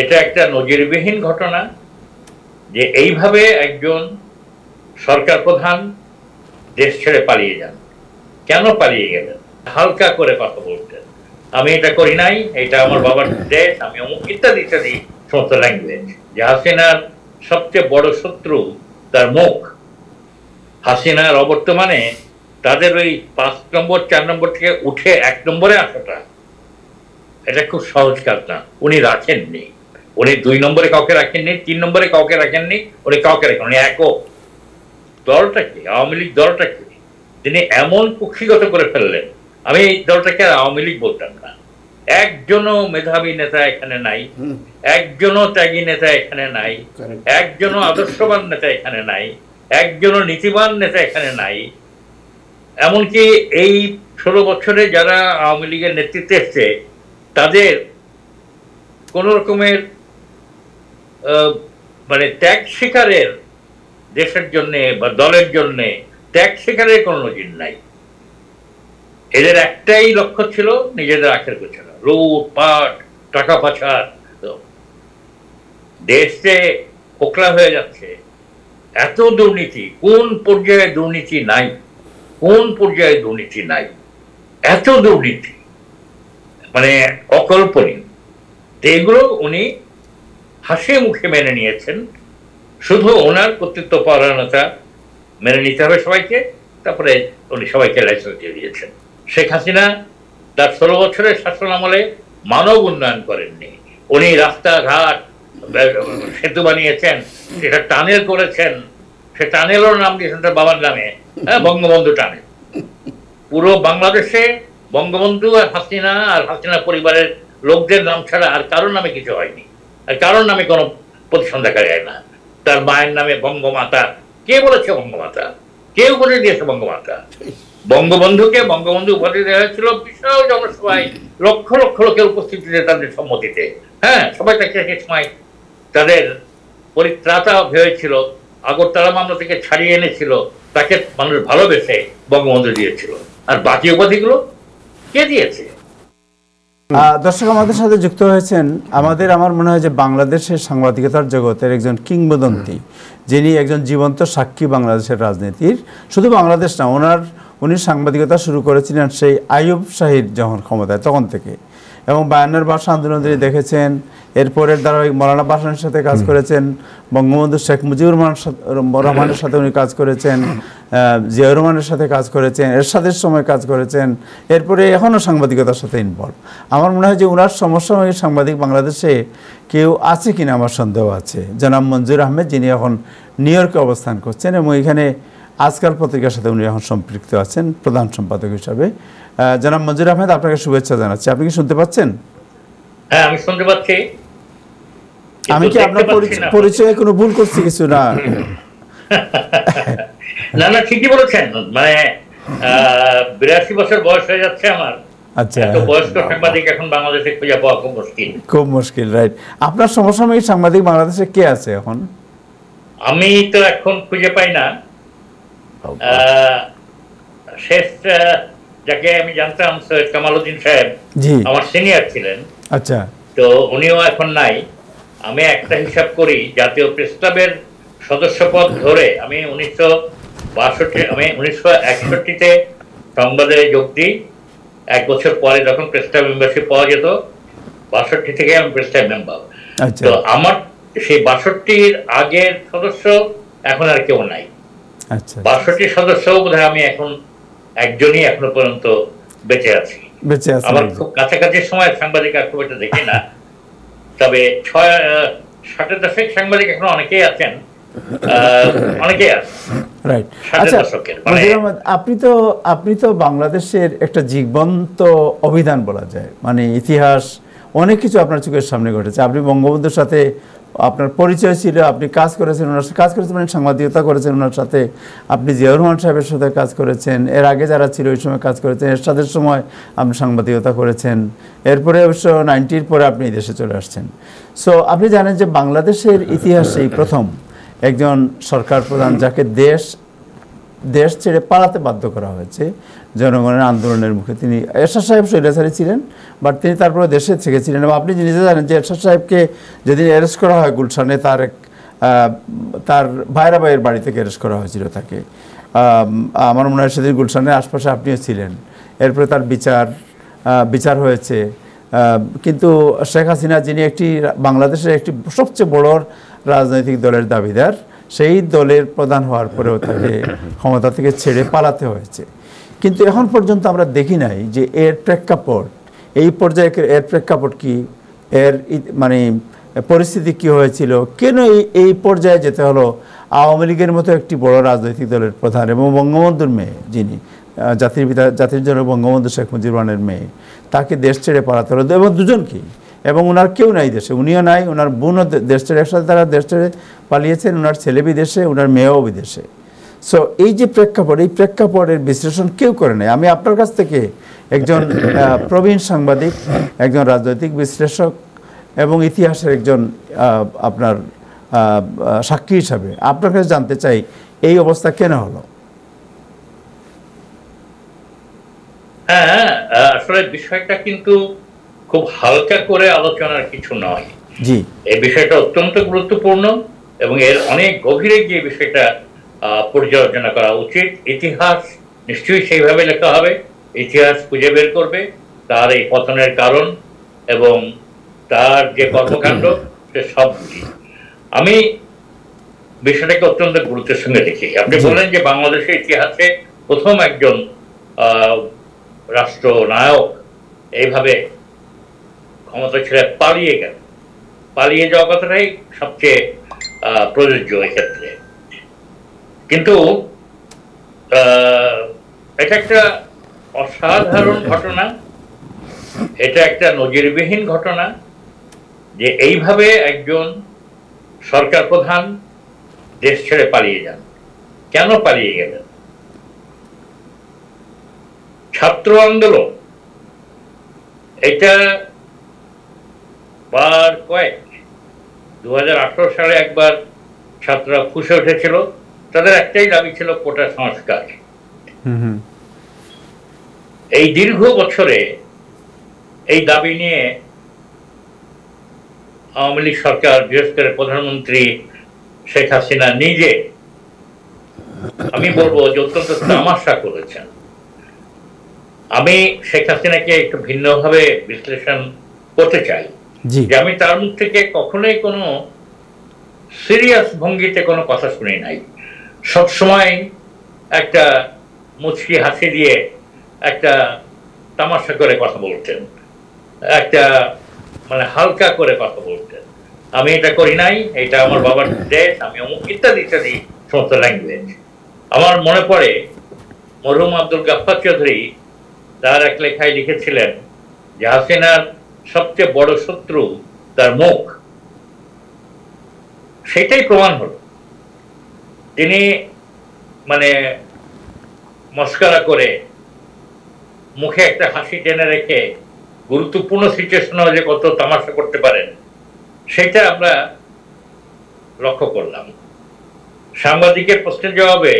এটা একটা নজিরবিহীন ঘটনা যে এইভাবে একজন সরকার প্রধান দেশ ছেড়ে পালিয়ে যান। কেন পালিয়ে গেলেন? হালকা করে কথা বলতেন, আমি এটা করি নাই, এটা আমার বাবার দেশ, আমি অমুক ইত্যাদি ইত্যাদি সমস্ত ল্যাঙ্গুয়েজ। যে হাসিনার সবচেয়ে বড় শত্রু তার মুখ। হাসিনার অবর্তমানে তাদের ওই 5 নম্বর 4 নম্বর থেকে উঠে 1 নম্বরে আসাটা এটা খুব সহজ কাজ না। উনি রাখেননি, উনি 2 নম্বরে কাউকে রাখেননি, 3 নম্বরে কাউকে রাখেননি, উনি কাউকে রাখেন, উনি একক। দলটাকে, আওয়ামী লীগ দলটাকে তিনি এমন কুক্ষিগত করে ফেললেন। আমি এই দলটাকে আওয়ামী লীগ বলতাম না। একজনও মেধাবী নেতা এখানে নাই, একজনও ত্যাগী নেতা এখানে নাই, একজনও আদর্শবান নেতা এখানে নাই, একজনও নীতিবান নেতা এখানে নাই। এমনকি এই 16 বছরে যারা আওয়ামী লীগের নেতৃত্বে এসছে তাদের কোন রকমের মানে ত্যাগ শিকারের, দেশের জন্য বা দলের জন্য ত্যাগ শিকারের কোন নজির নাই। এদের একটাই লক্ষ্য ছিল নিজেদের আখের গোছানো, লুটপাট, টাকা পাচার। দেশ যে খোকলা হয়ে যাচ্ছে, এত দুর্নীতি, কোন পর্যায়ে দুর্নীতি নাই, কোন পর্যায়ে দুর্নীতি নাই, এত দুর্নীতি মানে অকল্পনীয়। এগুলো উনি হাসি মুখে মেনে নিয়েছেন। শুধু ওনার কর্তৃত্ব পরায়ণতা মেনে নিতে হবে সবাইকে, তারপরে উনি সবাইকে লাইসেন্স দিয়ে দিয়েছেন। শেখ হাসিনা তার 16 বছরের শাসন আমলে মানব উন্নয়ন করেননি। উনি রাস্তাঘাট, সেতু বানিয়েছেন, সেটা টানেল করেছেন, সে টানেলের নাম দিয়েছেন তার বাবার নামে, বঙ্গবন্ধু টানেল। পুরো বাংলাদেশে বঙ্গবন্ধু আর হাসিনা পরিবারের লোকদের নাম ছাড়া আর কারোর নামে কিছু হয়নি, আর কারোর নামে কোনো প্রতিষ্ঠান দেখা যায় না। তার মায়ের নামে বঙ্গমাতা, কে বলেছে বঙ্গমাতা? কেউ বলে দিয়েছে বঙ্গমাতা। বঙ্গবন্ধুকে বঙ্গবন্ধু উপাধি দেওয়া হয়েছিল বিশাল জনসভায়, লক্ষ লক্ষ লোকের উপস্থিতিতে, তাদের সম্মতিতে। সবাই তাকে এক সময় তাদের পরিত্রাতা ভেবেছিল, আগরতলা মামলা থেকে ছাড়িয়ে এনেছিল, তাকে মানুষ ভালোবেসে বঙ্গবন্ধু দিয়েছিল। আর বাকি উপাধিগুলো কে দিয়েছে? দর্শক আমাদের সাথে যুক্ত হয়েছেন আমার মনে হয় যে বাংলাদেশের সাংবাদিকতার জগতের একজন কিংবদন্তি, যিনি একজন জীবন্ত সাক্ষী বাংলাদেশের রাজনীতির। শুধু বাংলাদেশ না, উনি সাংবাদিকতা শুরু করেছিলেন সেই আইয়ুব শাহীর যখন ক্ষমতায় তখন থেকে, এবং 52 ভাষা আন্দোলন তিনি দেখেছেন। এরপরের ধারাবাহিক মৌলানা ভাসানীর সাথে কাজ করেছেন, বঙ্গবন্ধু শেখ মুজিবুর রহমানের সাথে উনি কাজ করেছেন, জিয়াউর রহমানের সাথে কাজ করেছেন, এরশাদের সময় কাজ করেছেন, এরপরে এখনও সাংবাদিকতার সাথে ইনভলভ। আমার মনে হয় যে ওনার সমসাময়িক সাংবাদিক বাংলাদেশে কেউ আছে কিনা আমার সন্দেহ আছে। জনাব মঞ্জুর আহমেদ, যিনি এখন নিউ ইয়র্কে অবস্থান করছেন এবং এখানে আজকাল পত্রিকার সাথে উনি এখন সম্পৃক্ত আছেন প্রধান সম্পাদক হিসাবে। জনাব মঞ্জুর আহমেদ, আপনাকে শুভেচ্ছা জানাচ্ছি। আপনি কি শুনতে পাচ্ছেন? হ্যাঁ, আমি শুনতে পাচ্ছি। আমি কি আপনার পরিচয়ে কোনো ভুল করছি? কিছু না, না না, ঠিকই বলেছেন। মানে 82 বছর বয়স হয়ে যাচ্ছে আমার। আচ্ছা, এত বয়স্ক সাংবাদিক এখন বাংলাদেশে খুঁজে পাওয়া খুব মুশকিল, খুব মুশকিল। রাইট। আপনার সমসাময়িক সাংবাদিক বাংলাদেশে কে আছে এখন? আমি তো এখন খুঁজে পাই না। শেষ যাকে আমি জানতাম সৈয়দ কামালউদ্দিন সাহেব, আমার সিনিয়র ছিলেন। আচ্ছা, তো উনিও এখন নাই। আমি একটা হিসাব করি, জাতীয় প্রেস ক্লাবের সদস্যপদ ধরে আমি 1961-তে সংবাদে যোগ দিই। 1 বছর পরে যখন প্রেস ক্লাব মেম্বারশিপ পাওয়া যেত, 62 থেকে আমি প্রেস ক্লাব মেম্বার। তো আমার সেই 62-র আগের সদস্য এখন আর কেউ নাই। 62 সদস্য বোধহয় আমি এখন একজনই এখনো পর্যন্ত বেঁচে আছি। আমার খুব কাছাকাছি সময় সাংবাদিক আর খুব একটা দেখি না, তবে 60-এর দশক সাংবাদিক এখন অনেকেই আছেন, অনেকেই আছেন। রাইট। আচ্ছা, আপনি তো বাংলাদেশের একটা জীবন্ত অভিধান বলা যায়, মানে ইতিহাস, অনেক কিছু আপনার চোখের সামনে ঘটেছে। আপনি বঙ্গবন্ধুর সাথে আপনার পরিচয় ছিল, আপনি কাজ করেছেন ওনার সাথে, কাজ করেছেন মানে সাংবাদিকতা করেছেন ওনার সাথে, আপনি জিয়াউর রহমান সাহেবের সাথে কাজ করেছেন, এর আগে যারা ছিল ওই সময় কাজ করেছেন, এরশাদের সময় আপনি সাংবাদিকতা করেছেন, এরপরে অবশ্য 90-র পরে আপনি দেশে চলে আসছেন। সো আপনি জানেন যে বাংলাদেশের ইতিহাসেই প্রথম একজন সরকার প্রধান যাকে দেশ দেশ ছেড়ে পালাতে বাধ্য করা হয়েছে জনগণের আন্দোলনের মুখে। তিনি এরশাদ সাহেব স্বৈরাচারী ছিলেন, বাট তিনি তারপরে দেশে থেকেছিলেন। এবং আপনি নিজে জানেন যে এরশাদ সাহেবকে যেদিন অ্যারেস্ট করা হয় গুলশানে, তার ভাইরা ভাইয়ের বাড়ি থেকে অ্যারেস্ট করা হয়েছিল তাকে। আমার মনে হয় সেদিন গুলশানের আশপাশে আপনিও ছিলেন। এরপরে তার বিচার হয়েছে। কিন্তু শেখ হাসিনা, যিনি বাংলাদেশের একটি সবচেয়ে বড় রাজনৈতিক দলের দাবিদার, সেই দলের প্রধান হওয়ার পরেও তাকে ক্ষমতা থেকে ছেড়ে পালাতে হয়েছে। কিন্তু এখন পর্যন্ত আমরা দেখি নাই যে এর প্রেক্ষাপট, এই পর্যায়ে এর প্রেক্ষাপট কি, এর মানে পরিস্থিতি কি হয়েছিল, কেন এই পর্যায়ে যেতে হলো। আওয়ামী লীগের মতো একটি বড় রাজনৈতিক দলের প্রধান এবং বঙ্গবন্ধুর মেয়ে, যিনি জাতির জনক বঙ্গবন্ধু শেখ মুজিবুর রহমানের মেয়ে, তাকে দেশ ছেড়ে পালাতে হলো। এবং দুজনকেই, এবং ওনার কেউ নাই দেশে, উনিও নাই, ওনার বোনও দেশ ছেড়ে, একসাথে তারা দেশ ছেড়ে পালিয়েছেন। ওনার ছেলে বিদেশে, ওনার মেয়েও বিদেশে। সো এই যে প্রেক্ষাপট, এই প্রেক্ষাপটের বিশ্লেষণ কেউ করে নাই। আমি আপনার কাছ থেকে একজন প্রবীণ সাংবাদিক, একজন রাজনৈতিক বিশ্লেষক এবং ইতিহাসের একজন আপনার সাক্ষী হিসাবে আপনার কাছে জানতে চাই, এই অবস্থা কেন হলো? হ্যাঁ, আসলে বিষয়টা কিন্তু খুব হালকা করে আলোচনার কিছু নয়। জি, এই বিষয়টা অত্যন্ত গুরুত্বপূর্ণ এবং এর অনেক গভীরে গিয়ে বিষয়টা পর্যালোচনা করা উচিত। ইতিহাস নিশ্চয়ই সেইভাবে লেখা হবে, ইতিহাস খুঁজে বের করবে তার এই পতনের কারণ এবং তার যে কর্মকাণ্ড, সে সব বুঝি। আমি বিষয়টাকে অত্যন্ত গুরুত্বের সঙ্গে দেখি। আপনি বলেন যে বাংলাদেশের ইতিহাসে প্রথম একজন রাষ্ট্রনায়ক এইভাবে ক্ষমতা ছেড়ে পালিয়ে গেল। পালিয়ে যাওয়া কথাটাই সবচেয়ে প্রযোজ্য এক্ষেত্রে। কিন্তু এটা একটা অসাধারণ ঘটনা, এটা একটা নজিরবিহীন ঘটনা যে এইভাবে একজন সরকার প্রধান দেশ ছেড়ে পালিয়ে যান। কেন পালিয়ে গেলেন? ছাত্র আন্দোলন, এটা বার কয়েক 2018 সালে একবার ছাত্ররা ফুঁসে উঠেছিল। তাদের একটাই দাবি ছিল কোটা সংস্কার। এই দীর্ঘ বছরে এই দাবি নিয়ে আওয়ামী লীগ সরকার, বিশেষ করে প্রধানমন্ত্রী শেখ হাসিনা নিজে, আমি বলবো যে অত্যন্ত তামাশা করেছেন। আমি শেখ হাসিনাকে একটু ভিন্নভাবে বিশ্লেষণ করতে চাই যে আমি তার মুখ থেকে কখনোই কোনো সিরিয়াস ভঙ্গিতে কোনো কথা শুনি নাই। সবসময় একটা মুচকি হাসি দিয়ে একটা তামাশা করে কথা বলতেন, একটা মানে হালকা করে কথা বলতেন। আমি এটা করি নাই, এটা আমার বাবার দেশ, আমি অমুক ইত্যাদি ইত্যাদি সমস্ত ল্যাঙ্গুয়েজ। আমার মনে পড়ে মরহুম আব্দুল গাফফার চৌধুরী তার এক লেখায় লিখেছিলেন যে হাসিনার সবচেয়ে বড় শত্রু তার মুখ। সেটাই প্রমাণ হলো। তিনি মানে মস্করা করে মুখে একটা হাসি টেনে রেখে গুরুত্বপূর্ণ সিচুয়েশনে যে কত তামাশা করতে পারেন, সেটা আমরা লক্ষ্য করলাম। সাংবাদিকের প্রশ্নের জবাবে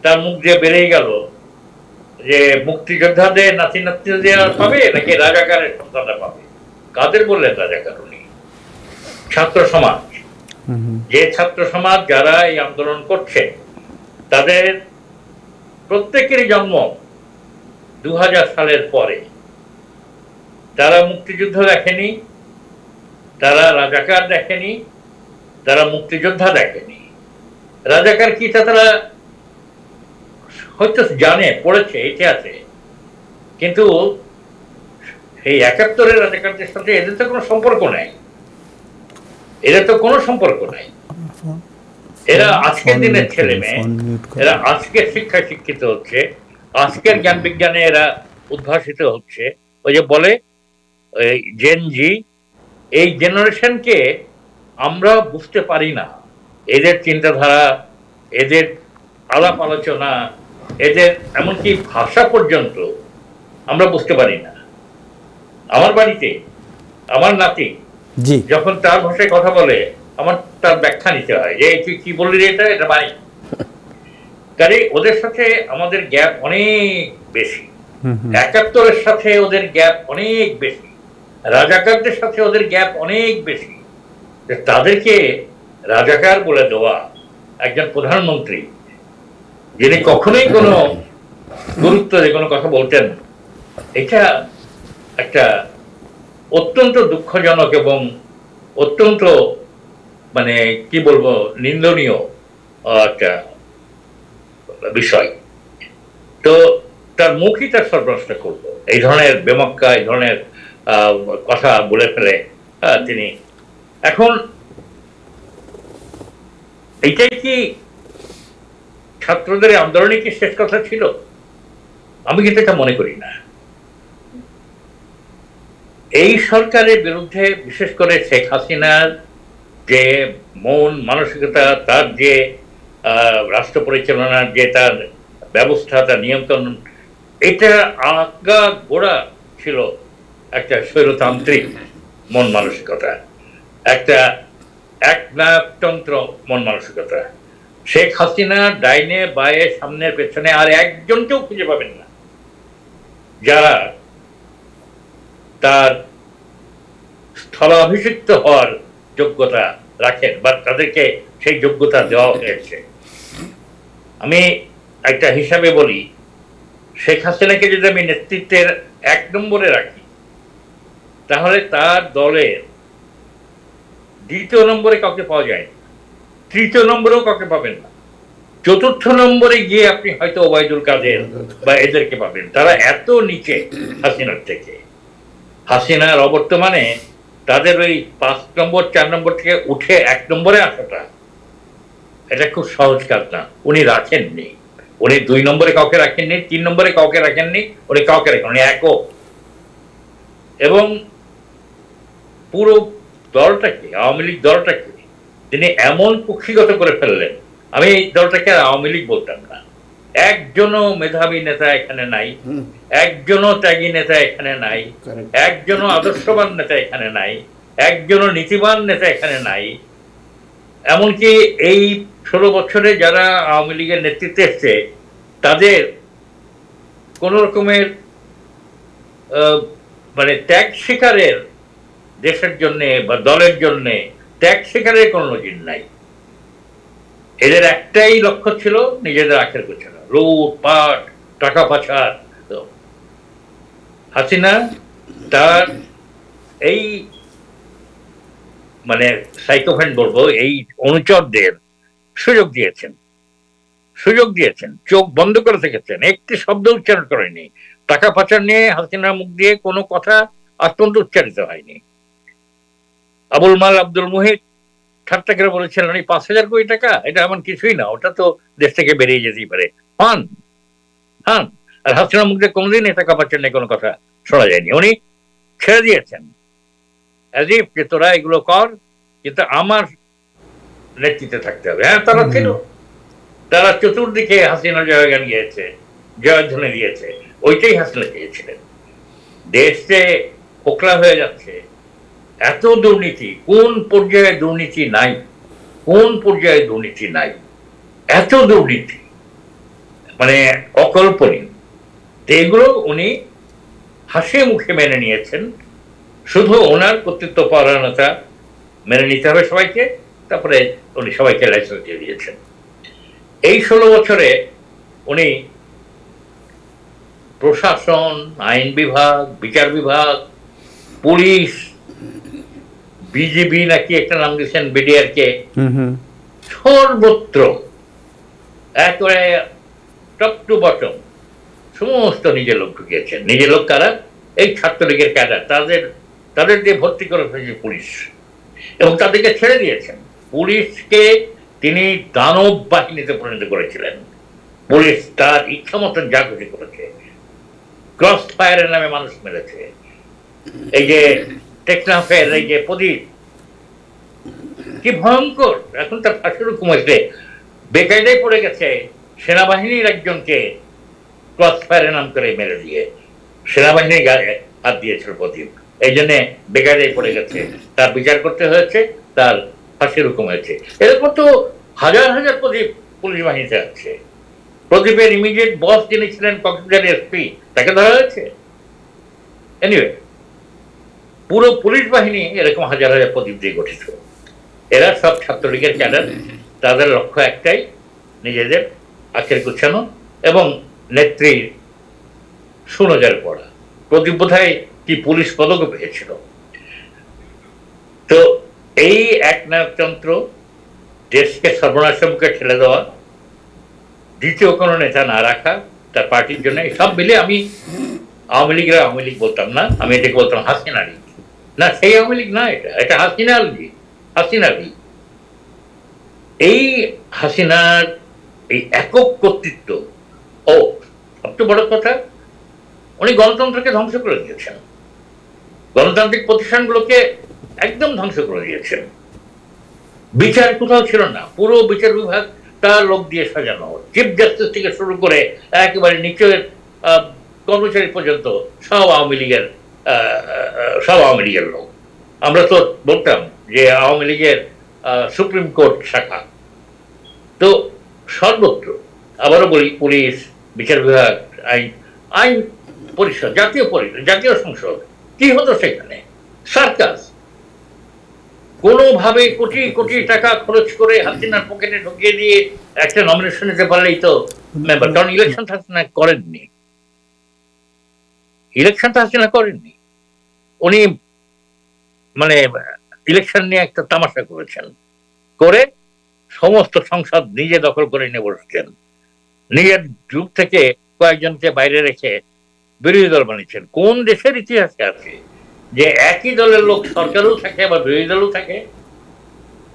তার মুখ দিয়ে বেরিয়ে গেল যে মুক্তিযোদ্ধাদের নাতি নাতনিদের পাবে নাকি রাজাকারের সন্তানরা পাবে। কাদের বললেন রাজাকার? উনি ছাত্র সমাজ, যে ছাত্র সমাজ যারা এই আন্দোলন করছে তাদের প্রত্যেকেরই জন্ম 2000 সালের পরে। তারা মুক্তিযুদ্ধ দেখেনি, তারা রাজাকার দেখেনি, তারা মুক্তিযোদ্ধা দেখেনি। রাজাকার কি তা তারা হয়তো জানে, পড়েছে ইতিহাসে, কিন্তু এই 71-এর রাজাকারদের সাথে এদের তো কোনো সম্পর্ক নাই। এদের তো কোনো সম্পর্ক নাই। এরা আজকের দিনের ছেলে মেয়ে, এরা আজকের শিক্ষায় শিক্ষিত হচ্ছে, আজকের জ্ঞান বিজ্ঞানে এরা উদ্ভাসিত হচ্ছে। ওই যে বলে জেন জি, এই জেনারেশনকে আমরা বুঝতে পারি না। এদের চিন্তাধারা, এদের আলাপ আলোচনা, এদের এমনকি ভাষা পর্যন্ত আমরা বুঝতে পারি না। আমার বাড়িতে আমার নাতি যখন তার ভাষায় কথা বলে, আমার তার ব্যাখ্যা নিতে হয় যে তুই কি বললি, এটা এটা মানে কারণ ওদের সাথে আমাদের গ্যাপ অনেক বেশি, ৭১-এর সাথে ওদের গ্যাপ অনেক বেশি, রাজাকারদের সাথে ওদের গ্যাপ অনেক বেশি। তাদেরকে রাজাকার বলে দেওয়া একজন প্রধানমন্ত্রী যিনি কখনোই কোনো গুরুত্ব দিয়ে কোনো কথা বলতেন, এটা একটা অত্যন্ত দুঃখজনক এবং অত্যন্ত মানে কি বলবো নিন্দনীয় একটা বিষয়। তো তার মুখই তার সর্বনাশ করলো, এই ধরনের বেমক্কা এই ধরনের কথা বলে ফেলে তিনি। এখন এইটাই কি ছাত্রদের আন্দোলনে কি শেষ কথা ছিল? আমি কিন্তু এটা মনে করি না। এই সরকারের বিরুদ্ধে বিশেষ করে শেখ হাসিনার যে মন মানসিকতা, তার যে রাষ্ট্র পরিচালনার যে তার ব্যবস্থা, তার নিয়ন্ত্রণ, এটা আগা গোড়া ছিল একটা স্বৈরতান্ত্রিক মন মানসিকতা, একটা একনায়কতন্ত্র মন মানসিকতা। শেখ হাসিনা ডাইনে বায়ে সামনের পেছনে আর একজনকেও খুঁজে পাবেন না যারা তার স্থলাভিষিক্ত হওয়ার যোগ্যতা রাখেন বা তাদেরকে সেই যোগ্যতা দেওয়া হয়েছে। আমি একটা হিসাবে বলি, শেখ হাসিনাকে যদি আমি নেতৃত্বের ১ নম্বরে রাখি, তাহলে তার দলের ২য় নম্বরে কাউকে পাওয়া যায় না, ৩য় নম্বরেও কাউকে পাবেন না, ৪র্থ নম্বরে গিয়ে আপনি হয়তো ওবায়দুল কাদের বা এদেরকে পাবেন। তারা এত নিচে হাসিনার থেকে। হাসিনার অবর্তমানে তাদের ওই ৫ নম্বর ৪ নম্বর থেকে উঠে ১ নম্বরে আসাটা এটা খুব সহজ কাজ না। উনি রাখেননি, উনি ২ নম্বরে কাউকে রাখেননি, ৩ নম্বরে কাউকে রাখেননি, উনি কাউকে রাখেন, উনি একক। এবং পুরো দলটাকে, আওয়ামী লীগ দলটাকে তিনি এমন কুক্ষিগত করে ফেললেন, আমি এই দলটাকে আর আওয়ামী লীগ বলতাম না। একজনও মেধাবী নেতা এখানে নাই, একজনও ত্যাগী নেতা এখানে নাই, একজনও আদর্শবান নেতা এখানে নাই, একজনও নীতিবান নেতা এখানে নাই। এমনকি এই ১৬ বছরে যারা আওয়ামী লীগের নেতৃত্বে এসছে তাদের কোন রকমের মানে ত্যাগ শিকারের, দেশের জন্য বা দলের জন্য ত্যাগ শিকারের কোন নজির নাই। এদের একটাই লক্ষ্য ছিল নিজেদের আখের গোছানো, লুটপাট, টাকা পাচার। হাসিনা তার এই মানে সাইকোফ্যান বলবো, এই অনুচরদের সুযোগ দিয়েছেন, চোখ বন্ধ করে থেকেছেন, একটি শব্দ উচ্চারণ করেনি। টাকা পাচার নিয়ে হাসিনার মুখ দিয়ে কোনো কথা অত্যন্ত উচ্চারিত হয়নি। আবুল মাল আব্দুল মুহিত ঠাট্টা করে বলেছিলেন ৫,০০০ কোটি টাকা, এটা এমন কিছুই না, ওটা তো দেশ থেকে বেরিয়ে যেতেই পারে। হ্যাঁ, আর হাসিনার মুখ দিয়ে কোনোদিন এই টাকা পাচার নিয়ে কোনো কথা শোনা যায়নি। উনি ছেড়ে দিয়েছেন অ্যাজিব যে তোরা এগুলো কর, কিন্তু আমার নেতৃত্বে থাকতে হবে। হ্যাঁ, তারা ছিল, তারা চতুর্দিকে হাসিনা জয়গান গিয়েছে, জয়ধ্বনি দিয়েছে, ওইটাই হাসিনা চেয়েছিলেন। দেশ যে খোকলা হয়ে যাচ্ছে, এত দুর্নীতি, কোন পর্যায়ে দুর্নীতি নাই, এত দুর্নীতি মানে অকল্পনীয়। এগুলো উনি হাসি মুখে মেনে নিয়েছেন। শুধু ওনার কর্তৃত্ব পরায়ণতা মেনে নিতে হবে সবাইকে, তারপরে উনি সবাইকে লাইসেন্স দিয়ে দিয়েছেন। এই ১৬ বছরে উনি প্রশাসন, আইন বিভাগ, বিচার বিভাগ, পুলিশ, বিজিবি নাকি একটা নাম দিয়েছেন, বিডিআর কে, সর্বত্র একেবারে টপ টু বটম সমস্ত নিজের লোক ঢুকিয়েছেন। নিজের লোক কারা? এই ছাত্রলীগের ক্যাডার, তাদের দিয়ে ভর্তি করে ফেলেছে পুলিশ, এবং তাদেরকে ছেড়ে দিয়েছেন। পুলিশকে তিনি দানব বাহিনীতে পরিণত করেছিলেন। পুলিশ তার ইচ্ছা মতন যা খুশি করেছে, ক্রস ফায়ারের নামে মানুষ মেরেছে। এই যে টেকনাফের এই যে প্রদীপ, কি ভয়ঙ্কর! এখন তার ফাঁসির হুকুম হয়েছে, বেকায়দায় পড়ে গেছে সেনাবাহিনীর একজনকে ক্রস ফায়ারের নাম করে মেরে দিয়ে। সেনাবাহিনীর গায়ে হাত দিয়েছিল প্রদীপ, এই জন্যে বেকায়দায় পড়ে গেছে, তার বিচার করতে হয়েছে, তার ফাঁসির হুকুম হয়েছে। এরকম তো হাজার হাজার প্রদীপ পুলিশ বাহিনীতে আছে। প্রদীপের ইমিডিয়েট বস যিনি ছিলেন কক্সবাজার এসপি, তাকে ধরা হয়েছে। এনিওয়ে, পুরো পুলিশ বাহিনী এরকম হাজার হাজার প্রদীপ দিয়ে গঠিত। এরা সব ছাত্রলীগের ক্যাডার। তাদের লক্ষ্য একটাই, নিজেদের আখের গুছানো এবং নেত্রীর সুনজরে পড়া। প্রদীপ বোধহয় কি পুলিশ পদকও পেয়েছিল। তো এই একনায়কতন্ত্র, দেশকে সর্বনাশের মুখে ঠেলে দেওয়া, দ্বিতীয় কোনো নেতা না রাখা তার পার্টির জন্য, সব মিলে আমি আওয়ামী লীগের আওয়ামী লীগ বলতাম না, আমি এটাকে বলতাম হাসিনা লীগ। না, সেই আওয়ামী লীগ না, এটা হাসিনা লীগ, হাসিনা লীগ। এই হাসিনার এই একক কর্তৃত্ব, ও সবচেয়ে বড় কথা, উনি গণতন্ত্রকে ধ্বংস করে দিয়েছেন, গণতান্ত্রিক প্রতিষ্ঠানগুলোকে একদম ধ্বংস করে দিয়েছেন। বিচার কোথাও ছিল না, পুরো বিচার বিভাগ তার লোক দিয়ে সাজানো, চিফ জাস্টিস থেকে শুরু করে একেবারে নিচের কর্মচারী পর্যন্ত সব আওয়ামী লীগের লোক। আমরা তো বলতাম যে আওয়ামী লীগের সুপ্রিম কোর্ট শাখা। তো সর্বত্র, আবারও বলি, পুলিশ, বিচার বিভাগ, আইন পরিষদ, জাতীয় সংসদ, কি হতো সেখানে? সার্কাস। কোনোভাবে কোটি কোটি টাকা খরচ করে হাসিনার পকেটে ঢুকিয়ে দিয়ে একটা নমিনেশন নিতে পারলেই তো মেম্বার। কারণ ইলেকশন হাসিনা করেননি, উনি মানে ইলেকশন নিয়ে একটা তামাশা করেছেন, করে সমস্ত সংসদ নিজে দখল করে নিয়ে বসেছেন, নিজের গ্রুপ থেকে কয়েকজনকে বাইরে রেখে বিরোধী দল বানিয়েছেন। কোন দেশের ইতিহাসে আছে যে একই দলের লোক সরকারও থাকে আবার বিরোধী দলও থাকে?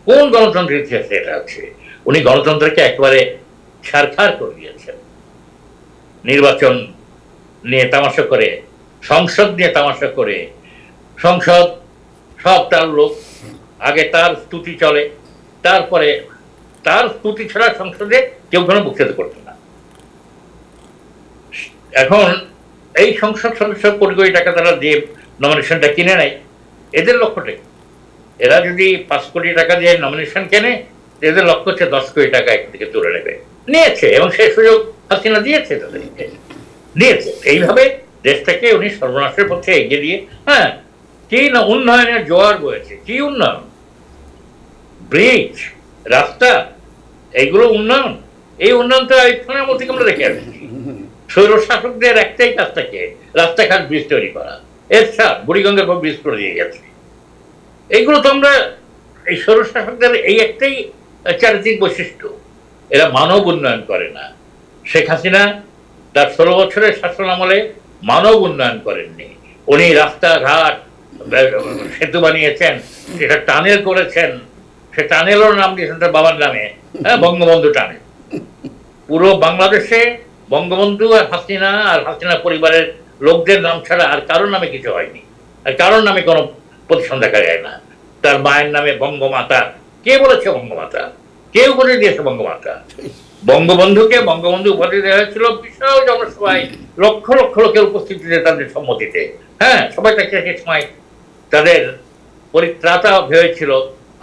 কোন গণতন্ত্রের ইতিহাসে এটা আছে? উনি গণতন্ত্রকে একেবারে ছারখার করে দিয়েছেন। নির্বাচন নিয়ে তামাশা করে, সংসদ নিয়ে তামাশা করে, সংসদ সব তার লোক, আগে তার স্তুতি চলে, তারপরে তার স্তুতি ছাড়া সংসদে কেউ কোনো বক্তৃতা করতো না। এখন এই সংসদ সদস্য কোটি কোটি টাকা তারা দিয়ে নমিনেশনটা কিনে নেয়, এদের লক্ষ্যটা, এরা যদি 5 কোটি টাকা দিয়ে নমিনেশন কেনে, এদের লক্ষ্য হচ্ছে 10 কোটি টাকা এখান থেকে তুলে নেবে। নিয়েছে, এবং সেই সুযোগ হাসিনা দিয়েছে, তাদেরকে দিয়েছে। এইভাবে দেশটাকে উনি সর্বনাশের পথে এগিয়ে দিয়ে, হ্যাঁ, কি না উন্নয়নের জোয়ার বয়েছে, কি উন্নয়ন, ব্রিজ, রাস্তা, এইগুলো উন্নয়ন। এই উন্নয়ন তো আইফোনের মধ্যে আমরা দেখে আসছি। স্বৈর শাসকদের একটাই কাজ থাকে, রাস্তাঘাট ব্রিজ তৈরি করা। এরশাদ বুড়িগঙ্গার পর ব্রিজ করে দিয়ে গেছে। এইগুলো তো আমরা, এই স্বৈর শাসকদের এই একটাই চারিত্রিক বৈশিষ্ট্য, এরা মানব উন্নয়ন করে না। শেখ হাসিনা তার 16 বছরের শাসন আমলে মানব উন্নয়ন করেননি। উনি রাস্তাঘাট, সেতু বানিয়েছেন, এটা টানেল করেছেন, সে টানেলের নাম দিয়েছেন তার বাবার নামে, হ্যাঁ, বঙ্গবন্ধু টানেল। পুরো বাংলাদেশে বঙ্গবন্ধু আর হাসিনা পরিবারের লোকদের নাম ছাড়া আর কারোর নামে কিছু হয়নি, আর কারোর নামে কোনো প্রতিষ্ঠান দেখা যায় না। তার মায়ের নামে বঙ্গমাতা, কে বলেছে বঙ্গমাতা? কেউ করে দিয়েছে বঙ্গমাতা। বঙ্গবন্ধুকে বঙ্গবন্ধু উপাধি দেওয়া হয়েছিল বিশাল জনসভায়, লক্ষ লক্ষ লোকের উপস্থিতিতে, তাদের সম্মতিতে। হ্যাঁ, সবাই তাকে এক সময় তাদের পরিত্রাতা ভেবেছিল,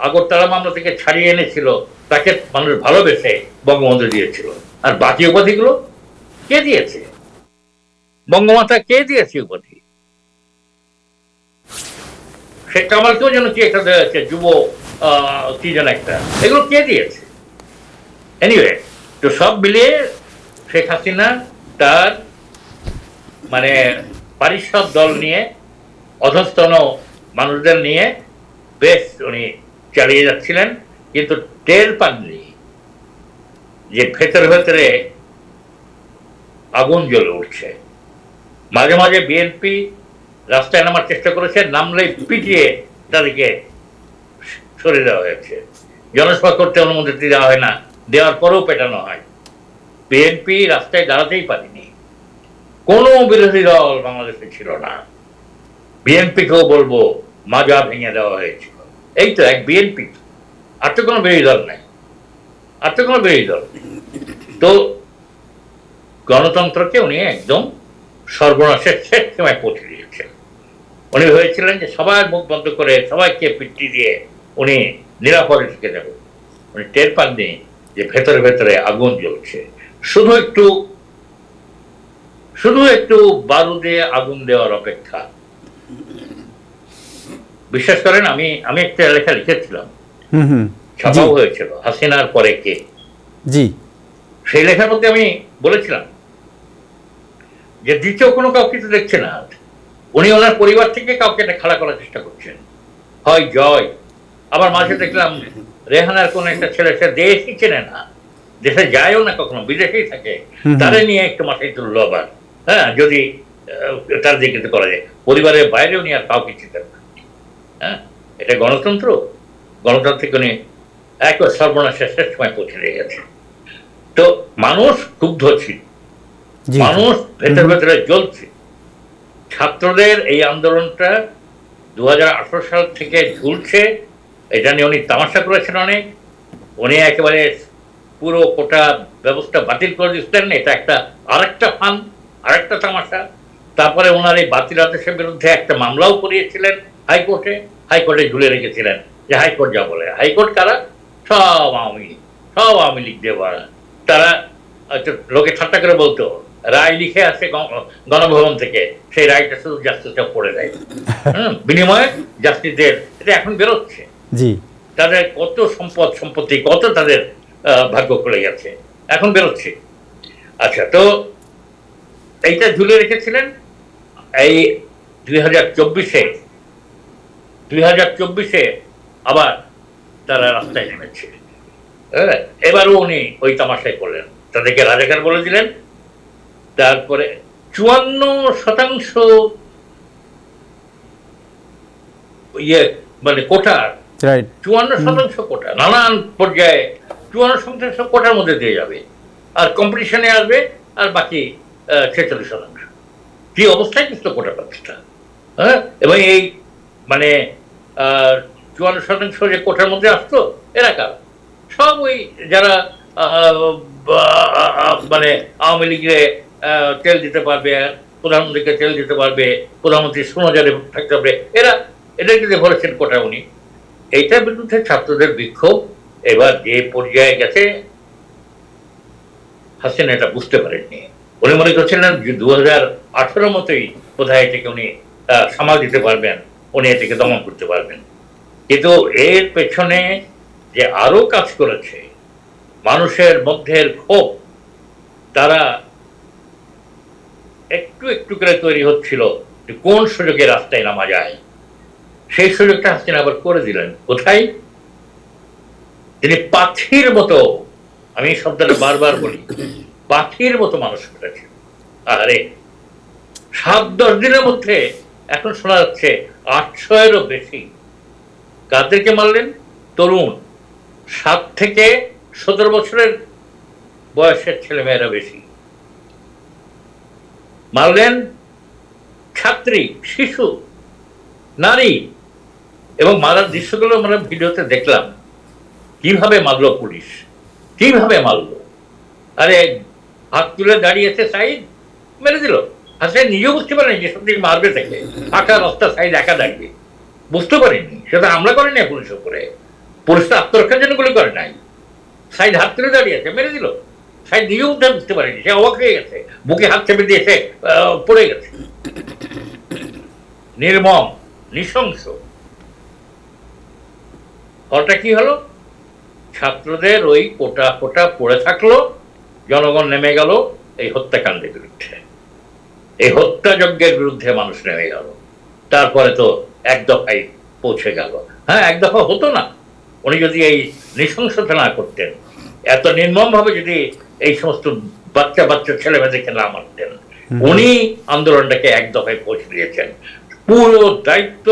আগরতলা মামলা থেকে ছাড়িয়ে এনেছিল, তাকে মানুষ ভালোবেসে বঙ্গবন্ধু দিয়েছিল। আর বাকি উপাধিগুলো কে দিয়েছে? বঙ্গমাতা কে দিয়েছে উপাধি? শেখ কামালকেও যেন কি একটা দেওয়া হয়েছে, যুব কি যেন একটা, এগুলো কে দিয়েছে? এনিওয়ে, তো সব মিলিয়ে শেখ হাসিনা তার মানে পারিষদ দল নিয়ে, অধস্তন মানুষদের নিয়ে বেশ উনি চালিয়ে যাচ্ছিলেন, কিন্তু টের পাননি যে ভেতরে ভেতরে আগুন জ্বলে উঠছে। মাঝে মাঝে বিএনপি রাস্তায় নামার চেষ্টা করেছে, নামলে পিটিয়ে তাদেরকে সরে দেওয়া হয়েছে। জনসভা করতে অনুমতি দেওয়া হয় না, দেওয়ার পরেও পেটানো হয়। বিএনপি রাস্তায় দাঁড়াতেই পারেনি। কোনো বিরোধী দল বাংলাদেশে ছিল না। বিএনপিকেও বলবো মাজা ভেঙে দেওয়া হয়েছিল। এই তো এক বিএনপি, আর তো কোনো বিরোধী দল নাই, আর তো কোনো বিরোধী দল নেই। তো গণতন্ত্রকে উনি একদম সর্বনাশের শেষ সময় পৌঁছে দিয়েছেন। উনি ভেবেছিলেন যে সবাই মুখ বন্ধ করে, সবাইকে পিটি দিয়ে উনি নিরাপদে থেকে যাবেন। উনি টের পাননি যে ভেতরে ভেতরে আগুন জ্বলছে। শুধু একটু শুধু একটু বারুদে আগুন দেওয়ার অপেক্ষা। বিশ্বাস করেন, আমি একটা লেখা লিখেছিলাম, ছাপাও হয়েছিল, হাসিনার পরে কে। জি, সেই লেখার মধ্যে আমি বলেছিলাম যে দ্বিতীয় কোনো কাউকে তো দেখছে না, উনি ওনার পরিবার থেকে কাউকে এটা খাড়া করার চেষ্টা করছেন, হয় জয়, আবার মাঝে দেখলাম রেহানার কোন একটা ছেলে, সে দেশই চেনে না, দেশে যায়ও না কখনো, বিদেশেই থাকে, তারা নিয়ে একটু মাথায় তুললো আবার, হ্যাঁ, যদি তার দিকে করা যায়, পরিবারের বাইরেও নিয়ে আর কাউকে চিনতেন না। হ্যাঁ, এটা গণতন্ত্র, গণতান্ত্রিক উনি একবার সর্বনাশের শেষ সময় পৌঁছে দিয়ে গেছে। তো মানুষ ক্ষুব্ধ ছিল, মানুষ ভেতরে ভেতরে জ্বলছে। ছাত্রদের এই আন্দোলনটা 2018 সাল থেকে ঝুলছে, এটা নিয়ে উনি তামাশা করেছেন অনেক, উনি একেবারে পুরো কোটা ব্যবস্থা বাতিল করে দিচ্ছেন, এটা একটা আরেকটা ফান, আরেকটা তামাশা। তারপরে ওনার এই বাতিল আদেশের বিরুদ্ধে একটা মামলাও করিয়েছিলেন হাইকোর্টে, হাইকোর্টে ঝুলে রেখেছিলেন যে হাইকোর্ট যা বলে। হাইকোর্ট কারা? সব আওয়ামী লীগ দেওয়া। তারা লোকে ঠাট্টা করে বলতো রায় লিখে আসে গণভবন থেকে, সেই রায়টা শুধু জাস্টিসটা পড়ে দেয়, বিনিময়ে জাস্টিসদের এটা এখন বেরোচ্ছে, তাদের কত সম্পত্তি, কত তাদের ভাগ্য খুলে গেছে, এখন বেরোচ্ছে। আচ্ছা, তো এইটা ঝুলে রেখেছিলেন। এই 2024-এ আবার তারা রাস্তায় নেমেছে। এবারও উনি ওই তামাশাই করলেন, তাদেরকে রাজাকার বলে দিলেন। তারপরে 54% মানে কোটার, 54% কোটা নানান পর্যায়ে 54% কোটার মধ্যে দিয়ে যাবে, আর কম্পিটিশনে আসবে, আর বাকি 46%। কি অবস্থায় কিন্তু কোটা ব্যবস্থা, হ্যাঁ। এবং এই মানে 54% যে কোটার মধ্যে আসতো, এরা কারা? সব ওই যারা মানে আওয়ামী লীগে তেল দিতে পারবে, প্রধানমন্ত্রীকে তেল দিতে পারবে, প্রধানমন্ত্রী সুনজরে থাকতে পারবে, এদেরকে যে ভরেছেন কোটা উনি। এইটার বিরুদ্ধে ছাত্রদের বিক্ষোভ এবার যে পর্যায়ে গেছে, হাসিনা এটা বুঝতে পারেননি। উনি মনে করছিলেন যে 2018 মতোই বোধহয় এটাকে উনি সামাল দিতে পারবেন, উনি এটাকে দমন করতে পারবেন। কিন্তু এর পেছনে যে আরো কাজ করেছে মানুষের মধ্যের ক্ষোভ, তারা একটু একটু করে তৈরি হচ্ছিল যে কোন সুযোগে রাস্তায় নামা যায়, সেই সুযোগটা হাসিনা আবার করে দিলেন। কোথায়? তিনি পাখির মতো, আমি এই শব্দটা বারবার বলি, পাখির মতো মানুষ করেছেন। আরে 7-10 দিনের মধ্যে এখন শোনা যাচ্ছে 800-এরও বেশি। কাদেরকে মারলেন? তরুণ, 7 থেকে 17 বছরের বয়সের ছেলে মেয়েরা বেশি মারলেন। ছাত্রী, শিশু, নারী, এবং মারার দৃশ্যগুলো আমরা ভিডিওতে দেখলাম, কিভাবে মারলো পুলিশ, কিভাবে মারলো। আরে হাত তুলে দাঁড়িয়েছে সাইদ, মেরে দিল। আসলে নিজেও বুঝতে পারেনি যে সত্যি মারবে থেকে, ফাঁকা রাস্তা সাইদ একা দাঁড়িয়ে, বুঝতে পারেনি। সেটা হামলা করেনি পুলিশের উপরে, পুলিশ তো আত্মরক্ষার জন্য গুলি করে নাই। সাইদ হাত তুলে দাঁড়িয়েছে, মেরে দিল। সাইদ নিজেও বুঝতে পারেনি, সে অবাক হয়ে গেছে, বুকে হাত চেপে দিয়েছে, পড়ে গেছে। নির্মম, নৃশংস। ফলটা কি হলো? ছাত্রদের ওই কোটা কোটা পড়ে থাকলো, জনগণ নেমে গেল এই হত্যাকাণ্ডের বিরুদ্ধে, এই হত্যাযজ্ঞের বিরুদ্ধে মানুষ নেমে গেল। তারপরে তো এক দফায় পৌঁছে গেল। হ্যাঁ, এক দফা হতো না, উনি যদি এই নৃশংসতা না করতেন, এত নির্মম ভাবে যদি এই সমস্ত বাচ্চা বাচ্চা ছেলে মেয়েদেরকে না মারতেন। উনি আন্দোলনটাকে এক দফায় পৌঁছে দিয়েছেন। পুরো দায়িত্ব,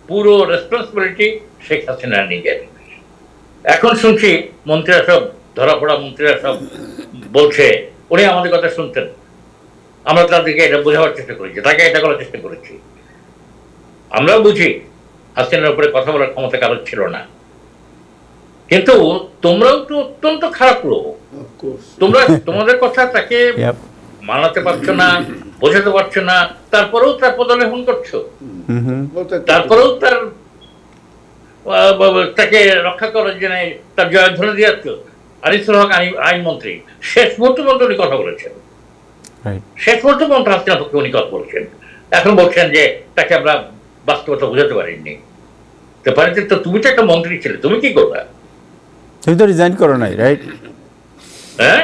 পুরো রেসপন্সিবিলিটি শেখ হাসিনা নিজের। এখন শুনছি মন্ত্রীরা সব, ধরা পড়া মন্ত্রীরা সব বলছে উনি আমাদের কথা শুনতেন, আমরা তাদেরকে এটা বোঝাবার চেষ্টা করেছি, তাকে এটা করার চেষ্টা করেছি। আমরাও বুঝি হাসিনার উপরে কথা বলার ক্ষমতা কারোর ছিল না, কিন্তু তোমরাও তো অত্যন্ত খারাপ লোক, তোমরা তোমাদের কথা তাকে মানাতে পারছো না, বোঝাতে পারছো না, তারপরেও তার পদলেহন করছো, তারপরেও তাকে রক্ষা করার জন্য তার জয়ধ্বনি দিয়েছ। আনিসুল হক আইনমন্ত্রী শেষ মুহূর্ত পর্যন্ত উনি কথা বলেছেন, শেষ মুহূর্ত পর্যন্ত হাসিনার পক্ষে উনি কথা বলেছেন। এখন বলছেন যে তাকে আমরা বাস্তবতা বুঝাতে পারিনি। তো পারিতে তো তুমি তো একটা মন্ত্রী ছিলে, তুমি কি করবে? তুমি তো রিজাইন করো নাই, রাইট? হ্যাঁ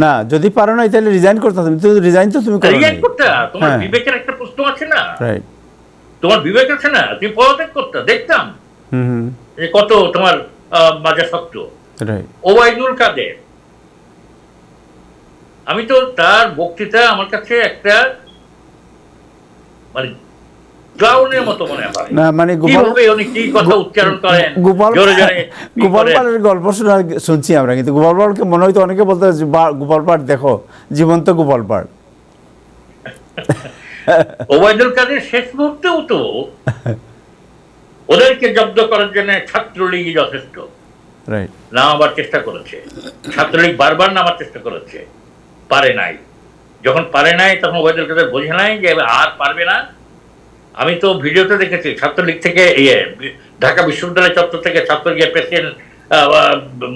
না, যদি পারো নাই তাহলে রিজাইন করতে। তুমি তো রিজাইন তো তুমি করো রিজাইন করতে। তোমার বিবেকের একটা প্রশ্ন আছে না, রাইট? তোমার বিবেক আছে না, তুমি পদত্যাগ করতে। দেখতাম যে কত তোমার মাজা শক্ত। ওবায়দুল কাদের, আমি তো তার বক্তৃতা আমার কাছে একটা মানে ক্লাউনের মতো মনে হয়। না মানে উনি কি কথা উচ্চারণ করেন, গোপাল পাড়ের গল্প শুনছি আমরা, কিন্তু গোপাল পাড়কে মনে হয়তো অনেকে বলতে গোপাল পাড় দেখো, জীবন্ত গোপাল পাড়। ওবায়দুল কাদের শেষ মুহূর্তেও তো ওদেরকে জব্দ করার জন্য ছাত্রলীগই যথেষ্ট নামাবার চেষ্টা করেছে। ছাত্রলীগ বারবার নামার চেষ্টা করেছে, পারে নাই। যখন পারে নাই তখন ওবায়দুল কাদের বোঝে নাই যে আর পারবে না। আমি তো ভিডিওতে দেখেছি ছাত্রলীগ থেকে ঢাকা বিশ্ববিদ্যালয় চত্বর থেকে ছাত্রলীগের প্রেসিডেন্ট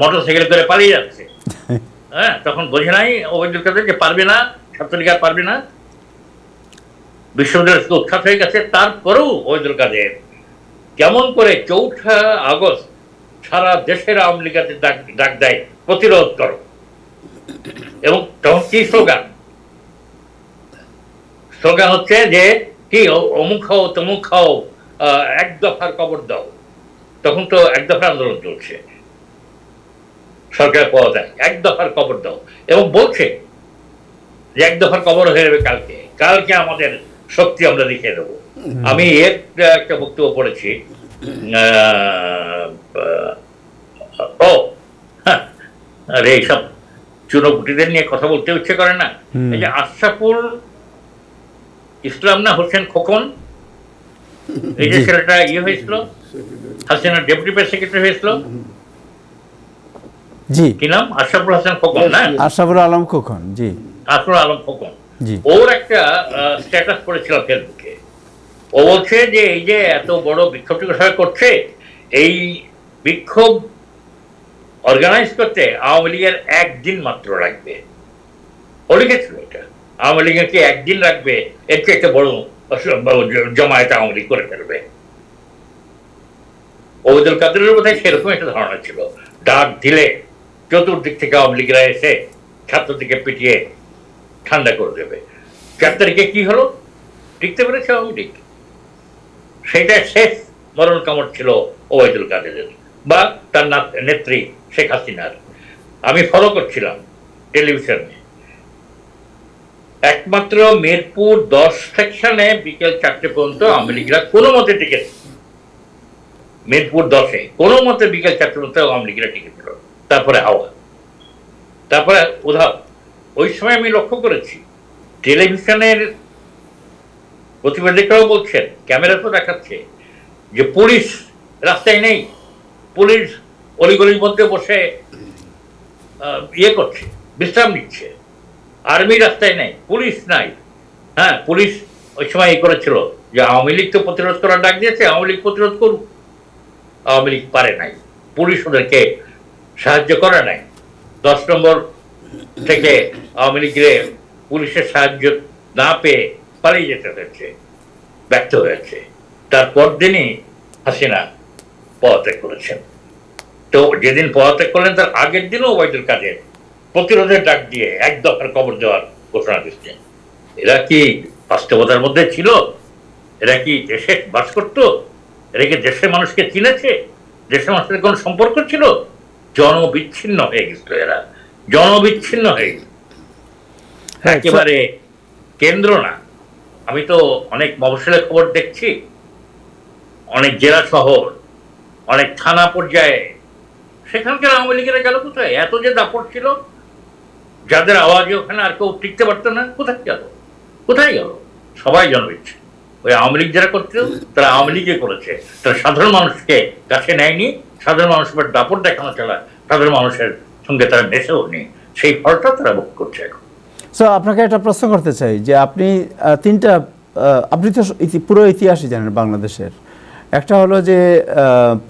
মোটরসাইকেল করে পালিয়ে যাচ্ছে। হ্যাঁ, তখন বোঝে নাই ওবায়দুল কাদের যে পারবে না, ছাত্রলীগ আর পারবে না। বিশ্ববিদ্যালয় উৎখাত হয়ে গেছে। তারপরেও ওবায়দুল কাদের কেমন করে ৪ঠা আগস্ট সারা দেশের আওয়ামী লীগের ডাক দেয় প্রতিরোধ করো। এবং তখন কি স্লোগান? স্লোগান হচ্ছে যে কি অমুক হও তমুক হও, এক দফার কবর দাও। তখন তো এক দফার আন্দোলন চলছে, সরকার পদত্যাগ, এক দফার কবর দাও। এবং বলছে যে এক দফার কবর হয়ে যাবে কালকে, কালকে আমাদের শক্তি আমরা দেখিয়ে দেবো। আমি এর একটা বক্তব্য পড়েছি। আরে এইসব চুনোপুটিদের নিয়ে কথা বলতে ইচ্ছে করে না। এই যে আশরাফুল ইসলাম না হোসেন খোকন, এই যে ছেলেটা হয়েছিল হাসিনার ডেপুটি প্রেস সেক্রেটারি হয়েছিল, কি নাম? আশরাফুল হাসান খোকন না, আশরাফুল আলম খোকন। জি, আশরাফুল আলম খোকন। ওর একটা স্ট্যাটাস করেছিল ফেসবুকে। ও বলছে যে এই যে এত বড় বিক্ষোভ করছে, এই বিক্ষোভ অর্গানাইজ করতে আওয়ামী লীগের একদিন মাত্র লাগবে। ও লিখেছিল এটা, আওয়ামী লীগের কি একদিন লাগবে, এর চেয়ে একটা বড় জমায়েত আওয়ামী লীগ করে ফেলবে। ওবায়দুল কাদেরের বোধহয় সেরকম একটা ধারণা ছিল, ডাক দিলে চতুর্দিক থেকে আওয়ামী লীগরা এসে ছাত্রদিকে পিটিয়ে ঠান্ডা করে দেবে। ৪ তারিখে কি হলো? টিকতে পেরেছে আওয়ামী লীগ। সেটা শেষ মরণ কামড় ছিল ওবায়দুল কাদেরের বা তার নেত্রী শেখ হাসিনার। আমি ফলো করছিলাম টেলিভিশনে, একমাত্র মিরপুর 10 সেকশনে বিকেল 4টে পর্যন্ত আওয়ামী লীগরা কোনো মতে টিকেছে। মিরপুর 10-এ কোনো মতে বিকেল 4টে পর্যন্ত আওয়ামী লীগরা টিকেছিল। তারপরে হাওয়া, তারপরে উধাও। ওই সময় আমি লক্ষ্য করেছি টেলিভিশনের প্রতিবেদকরাও বলছেন, ক্যামেরা তো দেখাচ্ছে যে পুলিশ রাস্তায় নেই, পুলিশ অলিগলির মধ্যে বসে করছে, বিশ্রাম নিচ্ছে। আর্মি রাস্তায় নেই, পুলিশ নাই। হ্যাঁ, পুলিশ ওই সময় করেছিল যে আওয়ামী লীগ তো প্রতিরোধ করার ডাক দিয়েছে, আওয়ামী লীগ প্রতিরোধ করুক। আওয়ামী লীগ পারে নাই, পুলিশ ওদেরকে সাহায্য করে নাই। 10 নম্বর থেকে আওয়ামী লীগের পুলিশের সাহায্য না পেয়ে পালিয়ে যেতে হয়েছে, ব্যর্থ হয়েছে। তারপর দিনই হাসিনা পদত্যাগ করেছেন। তো যেদিন পদত্যাগ করলেন তার আগের দিনও ওবায়দুল কাদের প্রতিরোধের ডাক দিয়ে এক দফার কবর দেওয়ার ঘোষণা দিচ্ছেন। এরা কি বাস্তবতার মধ্যে ছিল? এরা কি দেশে বাস করতো? এরা কি দেশের মানুষকে চিনেছে? দেশের মানুষের কোন সম্পর্ক ছিল? জনবিচ্ছিন্ন হয়ে গেছিল, এরা জনবিচ্ছিন্ন হয়ে গেল, একেবারে কেন্দ্র না। আমি তো অনেক মফস্বলের খবর দেখছি, অনেক জেলা শহর, অনেক থানা পর্যায়ে, সেখানকার আওয়ামী লীগেরা গেল কোথায়? এত যে দাপট ছিল, যাদের আওয়াজে ওখানে আর কেউ টিকতে পারতো না, কোথায় গেল? কোথায় গেল? সবাই জনবিচ্ছিন্ন। ওই আওয়ামী লীগ যারা করছিল তারা আওয়ামী লীগে করেছে, তারা সাধারণ মানুষকে কাছে নেয়নি, সাধারণ মানুষের দাপট দেখানো ছাড়া সাধারণ মানুষের সঙ্গে তারা মেশেও নেই। সেই ফলটা তারা ভোগ করছে এখন। আপনাকে একটা প্রশ্ন করতে চাই যে আপনি আপনি তো পুরো ইতিহাসই জানেন বাংলাদেশের। একটা হলো যে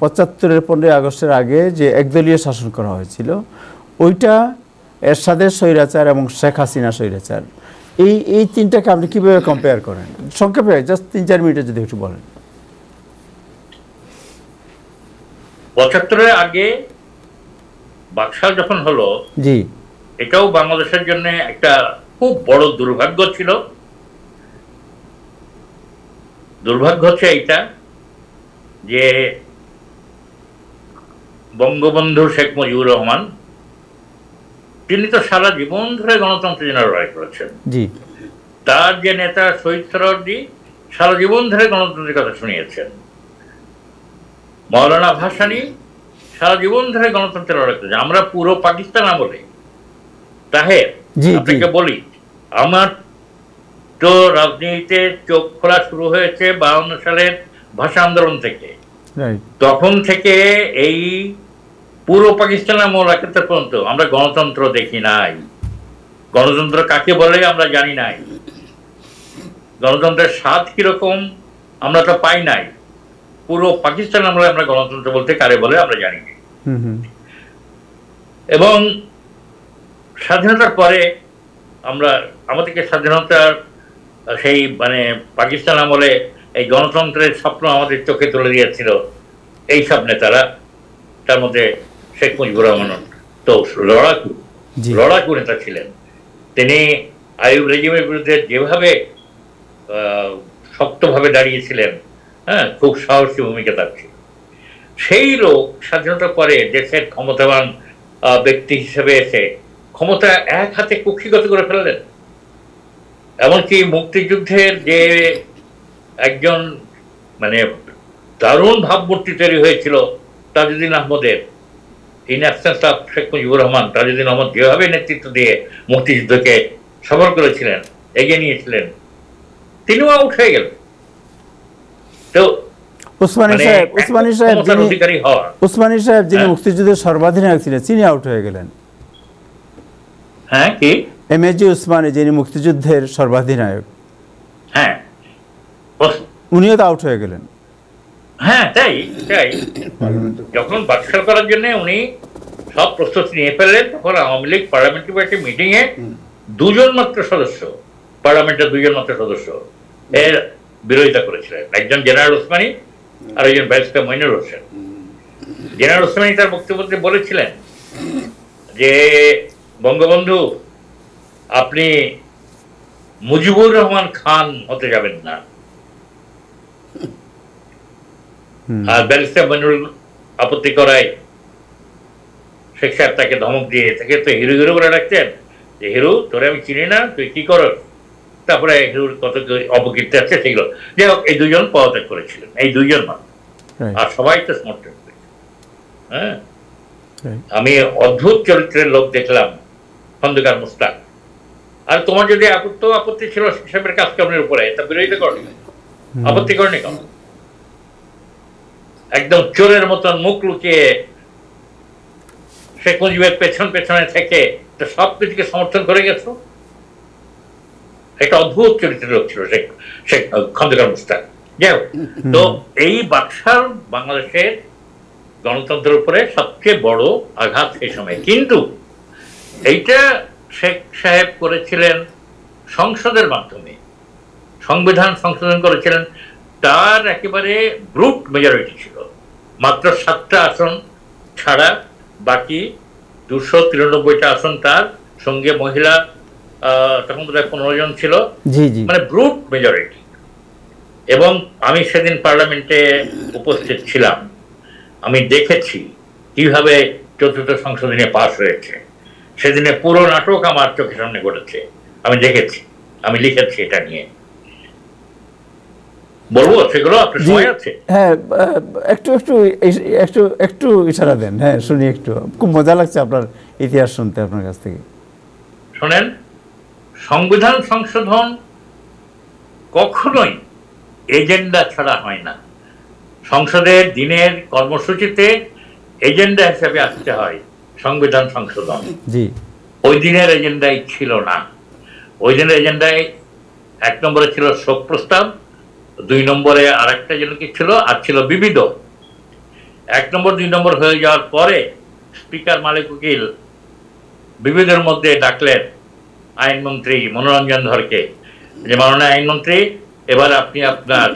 ৭৫-এর 15ই আগস্টের আগে যে একদলীয় শাসন করা হয়েছিল, ওইটা এরশাদের স্বৈরাচার এবং শেখ হাসিনা স্বৈরাচার, এই তিনটাকে আপনি কিভাবে কম্পেয়ার করেন? সংক্ষেপে জাস্ট 3-4 মিনিটে যদি একটু বলেন। ৭৫-এর আগে বাকশাল যখন হলো, জি, এটাও বাংলাদেশের জন্য একটা খুব বড় দুর্ভাগ্য ছিল। দুর্ভাগ্য হচ্ছে এইটা যে বঙ্গবন্ধু শেখ মুজিবুর রহমান, তিনি তো সারা জীবন ধরে গণতন্ত্রের জন্য লড়াই করেছেন। জি, তার যে নেতা শহীদ সরওয়ার্দী সারা জীবন ধরে গণতন্ত্রের কথা শুনিয়েছেন। মৌলানা ভাসানী সারা জীবন ধরে গণতন্ত্রের লড়াই করেছেন। আমরা পুরো পাকিস্তান আমলে, তাহের আপনাকে বলি, আমার তো রাজনীতিতে চোখ খোলা শুরু হয়েছে 52 সালের ভাষা আন্দোলন থেকে। তখন থেকে এই পুরো পাকিস্তান আমল একাত্তর পর্যন্ত আমরা গণতন্ত্র দেখি নাই। গণতন্ত্র কাকে বলে আমরা জানি নাই। গণতন্ত্রের স্বাদ কিরকম আমরা তো পাই নাই। পুরো পাকিস্তান আমলে আমরা গণতন্ত্র বলতে কারে বলে আমরা জানি না। এবং স্বাধীনতার পরে আমরা আমাদেরকে স্বাধীনতার সেই মানে পাকিস্তান আমলে এই গণতন্ত্রের স্বপ্ন আমাদের চোখে তুলে দিয়েছিল এই সব নেতারা। তার মধ্যে শেখ মুজিবুর রহমান তো লড়াকু নেতা ছিলেন। তিনি আইয়ুব রেজিমের বিরুদ্ধে যেভাবে শক্তভাবে দাঁড়িয়েছিলেন, হ্যাঁ, খুব সাহসী ভূমিকা তার ছিল। সেই লোক স্বাধীনতার পরে দেশের ক্ষমতাবান ব্যক্তি হিসেবে এসে ক্ষমতা এক হাতে কুক্ষিগত করে ফেললেন। এমনকি মুক্তিযুদ্ধের যে একজন মানে দারুণ ভাবমূর্তি তৈরি হয়েছিল তাজউদ্দিন আহমদের, in absence of Sheikh Mujibur Rahman, Tajuddin Ahmad যেভাবে নেতৃত্ব দিয়ে মুক্তিযুদ্ধকে সফল করেছিলেন, এগিয়ে নিয়েছিলেন, তিনিও আউট হয়ে গেলেন। তো উসমানী সাহেব যিনি মুক্তিযুদ্ধের সর্বাধিনায়ক ছিলেন, তিনি আউট হয়ে গেলেন। হ্যাঁ, কি এমএজি উসমানী যিনি মুক্তিযুদ্ধের সর্বাধিনায়ক, হ্যাঁ, উনিও তো আউট হয়ে গেলেন। হ্যাঁ, তাই যখন বাকশাল করার জন্য উনি সব প্রস্তুতি নিয়ে ফেললেন, তখন Awami League parliamentary party meeting এ দুজন মাত্র সদস্য, পার্লামেন্টের দুজন মাত্র সদস্য এর বিরোধিতা করেছিলেন। একজন জেনারেল ওসমানী আর একজন ব্যারিস্টার মইনুল হোসেন। জেনারেল ওসমানী তার বক্তব্যে বলেছিলেন যে বঙ্গবন্ধু, আপনি মুজিবুর রহমান খান হতে যাবেন না। আর ব্যারিস্টার মইনুল আপত্তি করায় শেখ সাহেব তাকে ধমক দিয়ে, তাকে তো হিরো হিরো করে ডাকতেন যে হিরো, তোরে আমি চিনি না, তুই কি করস। তারপরে হিরোর কত অপকীর্তি আছে সেগুলো। যাই হোক, এই দুজন পদত্যাগ করেছিলেন, এই দুইজন মাত্র, আর সবাই তো সমর্থন করেছে। হ্যাঁ, আমি অদ্ভুত চরিত্রের লোক দেখলাম, খন্দকার মুস্তাক। আর তোমার যদি আপত্তি ছিল সাহেবের কাজকর্মের উপরে, তা বিরোধিতা করেনি, আপত্তি করেনি কেন? একদম চোরের মতন মুখ লুকিয়ে শেখ মুজিবের পেছনে থেকে সবকিছুকে সমর্থন করে গেছো। একটা অদ্ভুত চরিত্রের লোক ছিল শেখ খন্দকার মুস্তাক। যাই হোক, তো এই বাকশাল বাংলাদেশের গণতন্ত্রের উপরে সবচেয়ে বড় আঘাত সেই সময়। কিন্তু এইটা শেখ সাহেব করেছিলেন সংসদের মাধ্যমে, সংবিধান সংশোধন করেছিলেন। তার একেবারে ব্রুট মেজরিটি ছিল, মাত্র 7টা আসন ছাড়া বাকি 293টা আসন তার, সঙ্গে মহিলা তখন বোধহয় 15 জন ছিল, মানে ব্রুট মেজরিটি। এবং আমি সেদিন পার্লামেন্টে উপস্থিত ছিলাম, আমি দেখেছি কিভাবে 4র্থ সংশোধনী পাস হয়েছে। সেদিনে পুরো নাটক আমার চোখের সামনে ঘটেছে, আমি দেখেছি, আমি লিখেছি এটা নিয়ে। বলবো সেগুলো আপনার সময় আছে? হ্যাঁ, একটু একটু একটু একটু ইশারা দেন। হ্যাঁ, শুনি একটু, খুব মজা লাগছে আপনার ইতিহাস শুনতে আপনার কাছ থেকে। শোনেন, সংবিধান সংশোধন কখনোই এজেন্ডা ছাড়া হয় না। সংসদের দিনের কর্মসূচিতে এজেন্ডা হিসেবে আসতে হয় সংবিধান সংশোধন। জি, ওই দিনের এজেন্ডাই ছিল না। ওই দিনের এজেন্ডায় 1 নম্বরে ছিল শোক প্রস্তাব, 2 নম্বরে আর একটা যেন কি ছিল, আর ছিল বিবিধ। 1 নম্বর 2 নম্বর হয়ে যাওয়ার পরে স্পিকার মালিক উকিল বিবিধের মধ্যে ডাকলেন আইনমন্ত্রী মনোরঞ্জন ধরকে, যে মাননীয় আইনমন্ত্রী, এবার আপনি আপনার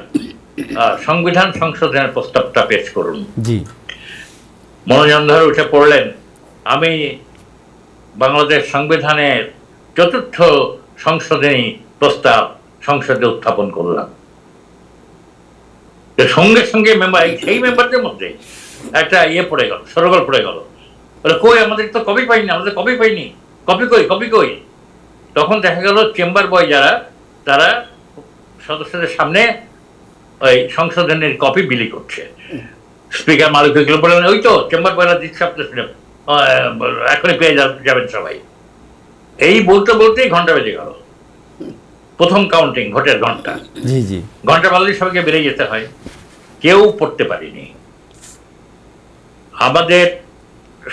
সংবিধান সংশোধনের প্রস্তাবটা পেশ করুন। জি। মনোরঞ্জন ধর উঠে পড়লেন, আমি বাংলাদেশ সংবিধানের ৪র্থ সংশোধনী প্রস্তাব সংসদে উত্থাপন করলাম। সঙ্গে সঙ্গে মেম্বার, সেই মেম্বারদের মধ্যে একটা পড়ে গেল, সরগোল পড়ে গেল, কই আমাদের তো কপি পাইনি, আমাদের কপি পাইনি, কপি কই, কপি কই। তখন দেখা গেল চেম্বার বয় যারা, তারা সদস্যদের সামনে ওই সংশোধনের কপি বিলি করছে। স্পিকার মালিক বললেন, ওই তো চেম্বার বয়রা দিচ্ছে, আপনার এখনই পেয়ে যাবেন সবাই। এই বলতে বলতেই ঘন্টা বেজে গেল, প্রথম কাউন্টিং, ভোটের ঘন্টা। ঘন্টা বাজলে সবাইকে বেরিয়ে যেতে হয়, কেউ পড়তে পারিনি। আমাদের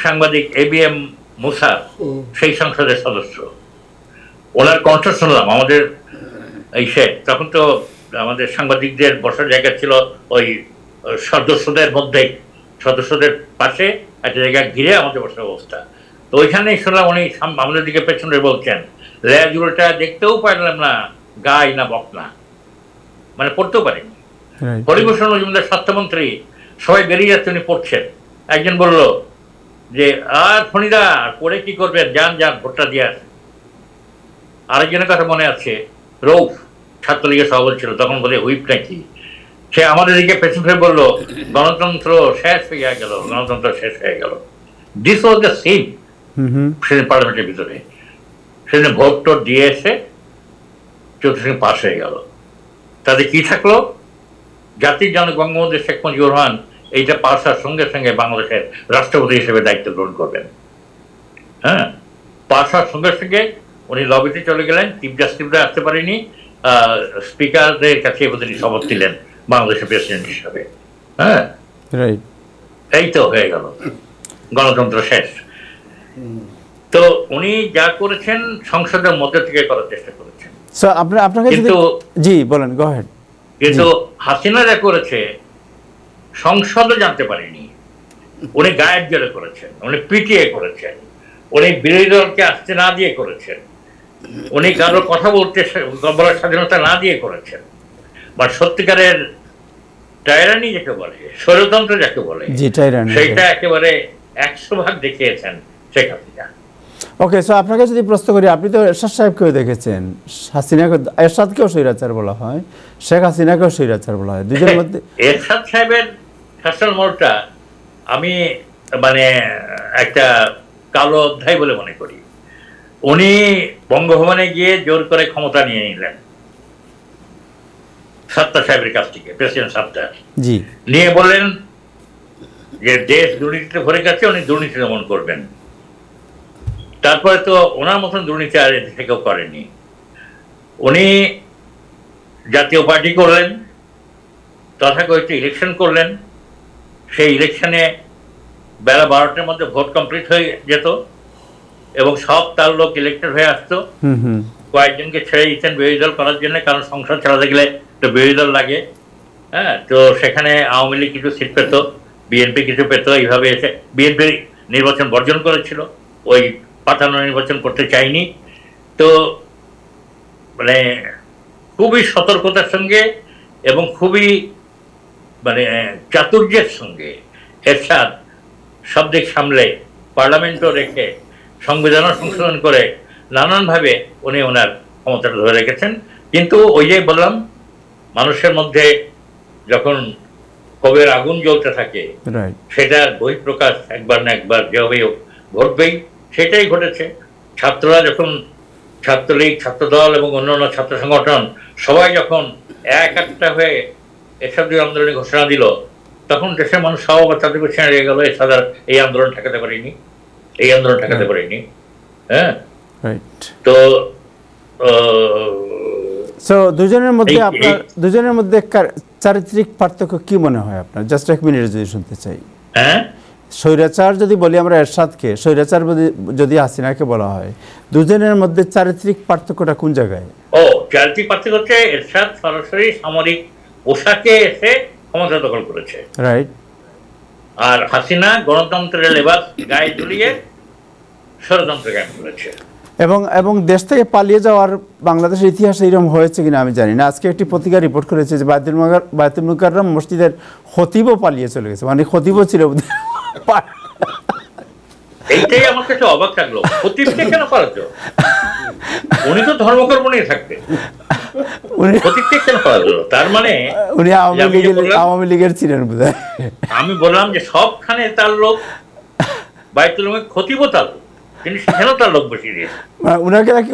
সাংবাদিক ABM মুসা সেই সংসদের সদস্য, ওনার কণ্ঠ শুনলাম। আমাদের এই তখন তো আমাদের সাংবাদিকদের বসার জায়গা ছিল ওই সদস্যদের মধ্যে, সদস্যদের পাশে একটা জায়গা ঘিরে আমাদের বসার অবস্থা। তো ওইখানেই শুনলাম উনি আমাদের দিকে পেছনে বলছেন, লেজ উল্টা দেখতেও পারলাম না, গাই না বকনা, মানে পড়তেও পারেনি। হরিভূষণ মজুমদার স্বাস্থ্যমন্ত্রী, সবাই বেরিয়ে যাচ্ছে, উনি পড়ছেন। একজন বলল যে, আর ফণিদা পড়ে কি করবেন, যান যান ভোটটা দিয়ে আসেন। আরেকজনের কথা মনে আছে, রৌফ, ছাত্রলীগের সভাপতি ছিল তখন, বলে হুইপ নাকি, সে আমাদের দিকে পেছন ফিরে বললো, গণতন্ত্র শেষ হয়ে গেল, গণতন্ত্র শেষ হয়ে গেল। দিস ওয়াজ দ্য সেম সেদিন পার্লামেন্টের ভিতরে। সেদিন ভোট টোট দিয়ে এসে ৪র্থ পাস হয়ে গেল। তাদের কি থাকলো, জাতির জনক বঙ্গবন্ধু শেখ মুজিবুর রহমান এইটা পাস হওয়ার সঙ্গে সঙ্গে বাংলাদেশের রাষ্ট্রপতি হিসেবে দায়িত্ব গ্রহণ করবেন। হ্যাঁ, পাস হওয়ার সঙ্গে সঙ্গে উনি লবিতে চলে গেলেন, চিফ জাস্টিসরা আসতে পারেনি, স্পিকারদের কাছে তিনি শপথ দিলেন বাংলাদেশের প্রেসিডেন্ট হিসাবে। হ্যাঁ, এই তো হয়ে গেল, গণতন্ত্র শেষ। তো উনি যা করেছেন সংসদের মধ্যে থেকে করার চেষ্টা করেছেন, কিন্তু হাসিনা যা করেছে সংসদও জানতে পারেনি। উনি গায়েব জেলে করেছেন, উনি পিটিয়ে করেছেন, উনি বিরোধী দলকে আসতে না দিয়ে করেছেন, উনি কারো কথা বলার স্বাধীনতা না দিয়ে করেছেন। বা সত্যিকারের টাইরানি যাকে বলে, স্বৈরতন্ত্র যাকে বলে, সেইটা একেবারে 100% দেখিয়েছেন শেখ হাসিনা। ওকে, সো আপনাকে যদি প্রশ্ন করি, আপনি তো এরশাদ সাহেবকেও দেখেছেন, হাসিনাকে, এরশাদকেও স্বৈরাচার বলা হয়, শেখ হাসিনাকেও স্বৈরাচার বলা হয়, দুজনের মধ্যে এরশাদ সাহেবের শাসন মোড়টা আমি মানে একটা কালো অধ্যায় বলে মনে করি। উনি বঙ্গভবনে গিয়ে জোর করে ক্ষমতা নিয়ে নিলেন সাত্তার সাহেবের কাছ থেকে, প্রেসিডেন্ট সাত্তার, নিয়ে বললেন যে দেশ দুর্নীতিতে ভরে গেছে, উনি দুর্নীতি দমন করবেন। তারপরে তো ওনার মতন দুর্নীতি আর এদেশে কেউ করেনি। উনি জাতীয় পার্টি করলেন, তথাকথিত ইলেকশন করলেন। সেই ইলেকশনে বেলা 12টার মধ্যে ভোট কমপ্লিট হয়ে যেত এবং সব তার লোক ইলেক্টেড হয়ে আসতো। কয়েকজনকে ছেড়ে দিতেন বিরোধী দল করার জন্য, কারণ সংসদ চালাতে গেলে তো বিরোধী দল লাগে। হ্যাঁ, তো সেখানে আওয়ামী লীগ কিছু সিট পেত, বিএনপি কিছু পেত। এইভাবে এসে বিএনপি নির্বাচন বর্জন করেছিল, ওই পাতানো নির্বাচন করতে চাইনি। তো মানে খুবই সতর্কতার সঙ্গে এবং খুবই মানে চাতুর্যের সঙ্গে এরশাদ সব দিক সামলে, পার্লামেন্টও রেখে, সংবিধানও সংশোধন করে নানানভাবে উনি ওনার ক্ষমতাটা ধরে রেখেছেন। কিন্তু ওই যে বললাম, মানুষের মধ্যে যখন ক্ষোভের আগুন জ্বলতে থাকে, সেটার বহিঃপ্রকাশ একবার না একবার যেভাবে ঘটবেই, সেটাই ঘটেছে। ছাত্ররা যখন, ছাত্রলীগ, ছাত্রদল এবং অন্যান্য ছাত্র সংগঠন সবাই যখন একটা হয়ে এসব আন্দোলনের ঘোষণা দিল, তখন দেশের মানুষ সব তাদের পেছনে লেগে গেল, এছাড়া এই আন্দোলন ঠেকাতে পারিনি, এই আন্দোলন ঠেকাতে পারিনি। হ্যাঁ, তো দুজনের মধ্যে, আপনার দুজনের মধ্যে চারিত্রিক পার্থক্য কি মনে হয় আপনার? জাস্ট এক মিনিট যদি শুনতে চাই। হ্যাঁ, স্বৈরাচার যদি বলি আমরা এরশাদকে, স্বৈরাচার যদি হাসিনাকে বলা হয়, দুজনের মধ্যে চারিত্রিক পার্থক্যটা কোন জায়গায়? ও, চারিত্রিক পার্থক্য হচ্ছে এরশাদ সরাসরি সামরিক পোশাকে এসে ক্ষমতা দখল করেছে, রাইট। আর হাসিনা গণতন্ত্রের লেবাস গায়ে ঝুলিয়ে ষড়যন্ত্র কায়েম করেছে। এবং দেশ থেকে পালিয়ে যাওয়ার বাংলাদেশের ইতিহাসে এরকম হয়েছে কিনা আমি জানি না। আজকে একটি পত্রিকা রিপোর্ট করেছে যে বায়তুল মুকাররম মসজিদের খতিবও পালিয়ে চলে গেছে, মানে খতিবও ছিল। এইটাই আমার কাছে অবাক লাগলো, খতিবকে কেন পালাতো? উনি তো ধর্মকর্ম নিয়ে থাকতেন, খতিবকে কেন পালাতো? তার মানে উনি আওয়ামী লীগের ছিলেন বোধহয়। আমি বললাম যে সবখানে তার লোক, বায়তুল মুকাররমে খতিবও তার লোক, তিনি সেখানেও তার লোক বসিয়ে দিয়েছেন। উনাকে নাকি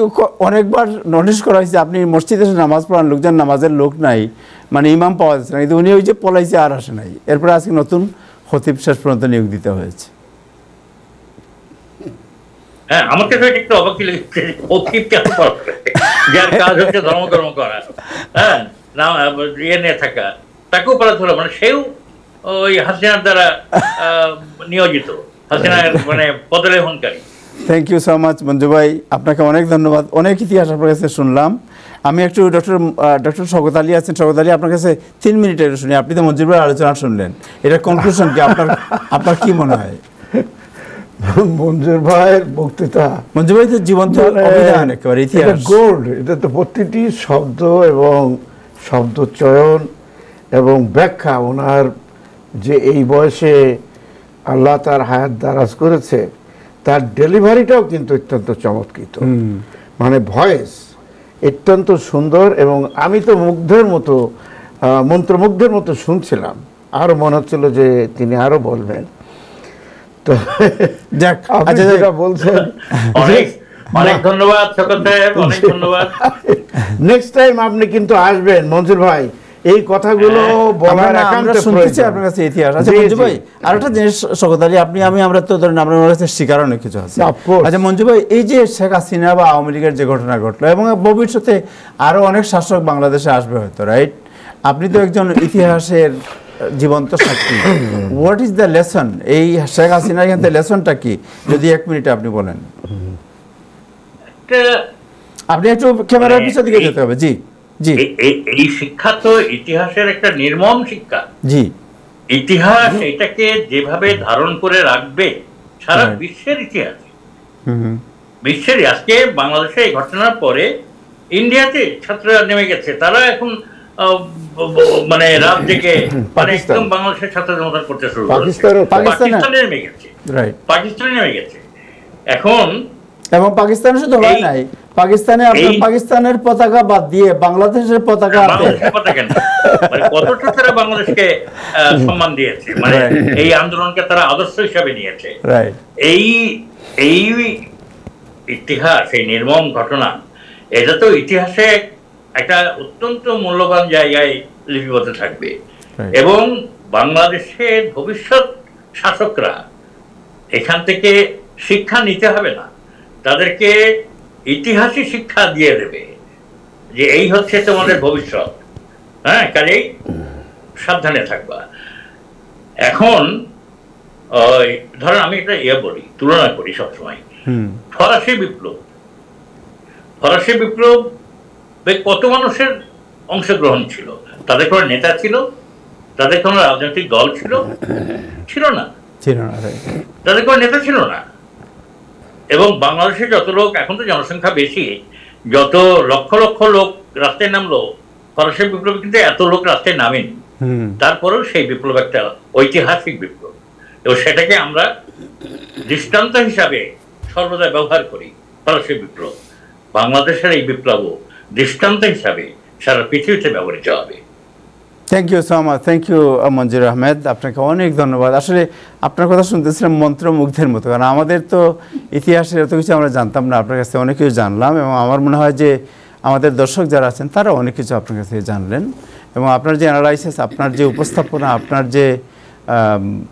অনেকবার নোটিশ করা হয়েছে, আপনি মসজিদে নামাজ পড়ান, লোকজন নামাজের লোক নাই, মানে ইমাম পাওয়া যাচ্ছে না, কিন্তু উনি ওই যে পলাইছে আর আসে নাই। এরপরে আজকে নতুন খতিব শেষ পর্যন্ত নিয়োগ দিতে হয়েছে। হ্যাঁ, আমার কাছে একটু অবাক লেগেছে, খতিব কেন পালাবে? যার কাজ হচ্ছে ধর্মকর্ম করা, হ্যাঁ, ইয়ে নিয়ে থাকা, তাকেও পালাতে হলো, মানে সেও ওই হাসিনার দ্বারা নিয়োজিত, হাসিনার মানে পদলেহনকারী। Thank you so much Manju ভাই, আপনাকে অনেক ধন্যবাদ। অনেক ইতিহাস আপনার কাছে শুনলাম। আমি একটু ডক্টর শওকত আলী আছেন, শওকত আলী আপনার কাছে 3 মিনিটের শুনি। আপনি তো মঞ্জুর ভাই আলোচনা শুনলেন, এটা কনক্লুশন কি আপনার কি মনে হয়? মঞ্জুর ভাইয়ের বক্তৃতা, মঞ্জুর ভাই তো জীবন্ত অভিধান, একেবারে ইতিহাস গোল্ড। এটা তো প্রতিটি শব্দ এবং শব্দ চয়ন এবং ব্যাখ্যা, ওনার যে এই বয়সে আল্লাহ তার হায়াত দারাজ করেছে, তার ডেলিভারিটাও কিন্তু অত্যন্ত চমৎকৃত, মানে ভয়েস অত্যন্ত সুন্দর। এবং আমি তো মুগ্ধের মতো, মন্ত্রমুগ্ধের মতো শুনছিলাম, আরও মনে হচ্ছিল যে তিনি আরও বলবেন। তো যাক, আপনি যেটা বলছেন, অনেক ধন্যবাদ শওকত সাহেব, অনেক ধন্যবাদ। নেক্সট টাইম আপনি কিন্তু আসবেন মঞ্জুর ভাই, এই কথাগুলো বলার একান্ত শুনতেছি আপনার কাছে ইতিহাস। আচ্ছা মঞ্জু ভাই, আরেকটা জিনিস শওকত আলী, আমরা তো ধরেন আমরা কাছে শিকার অনেক কিছু আছে। আচ্ছা মঞ্জু ভাই, এই যে শেখ হাসিনা বা আওয়ামী লীগের যে ঘটনা ঘটলো, এবং ভবিষ্যতে আরো অনেক শাসক বাংলাদেশে আসবে হয়তো, রাইট? আপনি তো একজন ইতিহাসের জীবন্ত সাক্ষী। What is the lesson? এই শেখ হাসিনার এখান থেকে লেসনটা কি, যদি 1 মিনিটে আপনি বলেন। আপনি একটু ক্যামেরার পিছন দিকে যেতে হবে। জি জি। এই শিক্ষা তো ইতিহাসের একটা নির্মম শিক্ষা। জি। ইতিহাস এটাকে যেভাবে ধারণ করে রাখবে সারা বিশ্বের ইতিহাস, বিশ্বের। আজকে বাংলাদেশে এই ঘটনার পরে ইন্ডিয়াতে ছাত্ররা নেমে গেছে, তারা এখন মানে রাত জেগে মানে একদম বাংলাদেশের ছাত্রদের মতন করতে শুরু করেছে। পাকিস্তানে নেমে গেছে, পাকিস্তানে নেমে গেছে এখন। এবং পাকিস্তানে শুধু হয় নাই, পাকিস্তানে আপনার পাকিস্তানের পতাকা বাদ দিয়ে বাংলাদেশের পতাকা, মানে কতটা তারা বাংলাদেশকে সম্মান দিয়েছে, মানে এই আন্দোলনকে তারা আদর্শ হিসাবে নিয়েছে। এই এই ইতিহাস, এই নির্মম ঘটনা, এটা তো ইতিহাসে একটা অত্যন্ত মূল্যবান জায়গায় লিপিবদ্ধ থাকবে। এবং বাংলাদেশের ভবিষ্যৎ শাসকরা এখান থেকে শিক্ষা নিতে হবে না, তাদেরকে ইতিহাসই শিক্ষা দিয়ে দেবে যে এই হচ্ছে তোমাদের ভবিষ্যৎ, হ্যাঁ, কাজেই সাবধানে থাকবা। এখন ধরেন আমি একটা বলি, তুলনা করি সবসময়, ফরাসি বিপ্লব, ফরাসি বিপ্লব কত মানুষের অংশগ্রহণ ছিল? তাদের কোনো নেতা ছিল? তাদের কোনো রাজনৈতিক দল ছিল? ছিল না, তাদের কোনো নেতা ছিল না। এবং বাংলাদেশে যত লোক, এখন তো জনসংখ্যা বেশি, যত লক্ষ লক্ষ লোক রাস্তায় নামলো, ফরাসি বিপ্লবে কিন্তু এত লোক রাস্তায় নামেনি। তারপরেও সেই বিপ্লব একটা ঐতিহাসিক বিপ্লব, এবং সেটাকে আমরা দৃষ্টান্ত হিসাবে সর্বদা ব্যবহার করি। ফরাসি বিপ্লব, বাংলাদেশের এই বিপ্লবও দৃষ্টান্ত হিসাবে সারা পৃথিবীতে ব্যবহৃত হবে। Thank you so much, thank you Manjur Ahmed, আপনাকে অনেক ধন্যবাদ। আসলে আপনার কথা শুনতেছিলাম মন্ত্রমুগ্ধের মতো, কারণ আমাদের তো ইতিহাসের এত কিছু আমরা জানতাম না, আপনার কাছে অনেক কিছু জানলাম। এবং আমার মনে হয় যে আমাদের দর্শক যারা আছেন তারা অনেক কিছু আপনার কাছে জানলেন। এবং আপনার যে অ্যানালাইসিস, আপনার যে উপস্থাপনা, আপনার যে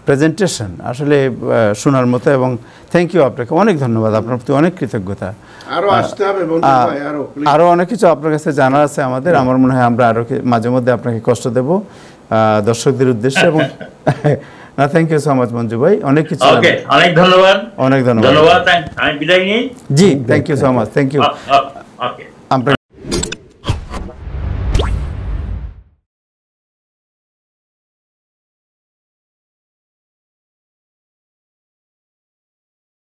প্রেজেন্টেশন, আসলে শোনার মতো। এবং থ্যাংক ইউ, আপনাকে অনেক ধন্যবাদ, আপনার প্রতি অনেক কৃতজ্ঞতা। আরও অনেক কিছু আপনার কাছে জানার আছে আমাদের। আমার মনে হয় আমরা আরও মাঝে মধ্যে আপনাকে কষ্ট দেব দর্শকদের উদ্দেশ্যে। এবং না, thank you so much Manju ভাই, অনেক কিছু, অনেক ধন্যবাদ, অনেক ধন্যবাদ। আমি বিদায় নিই। জি, thank you so much, thank you.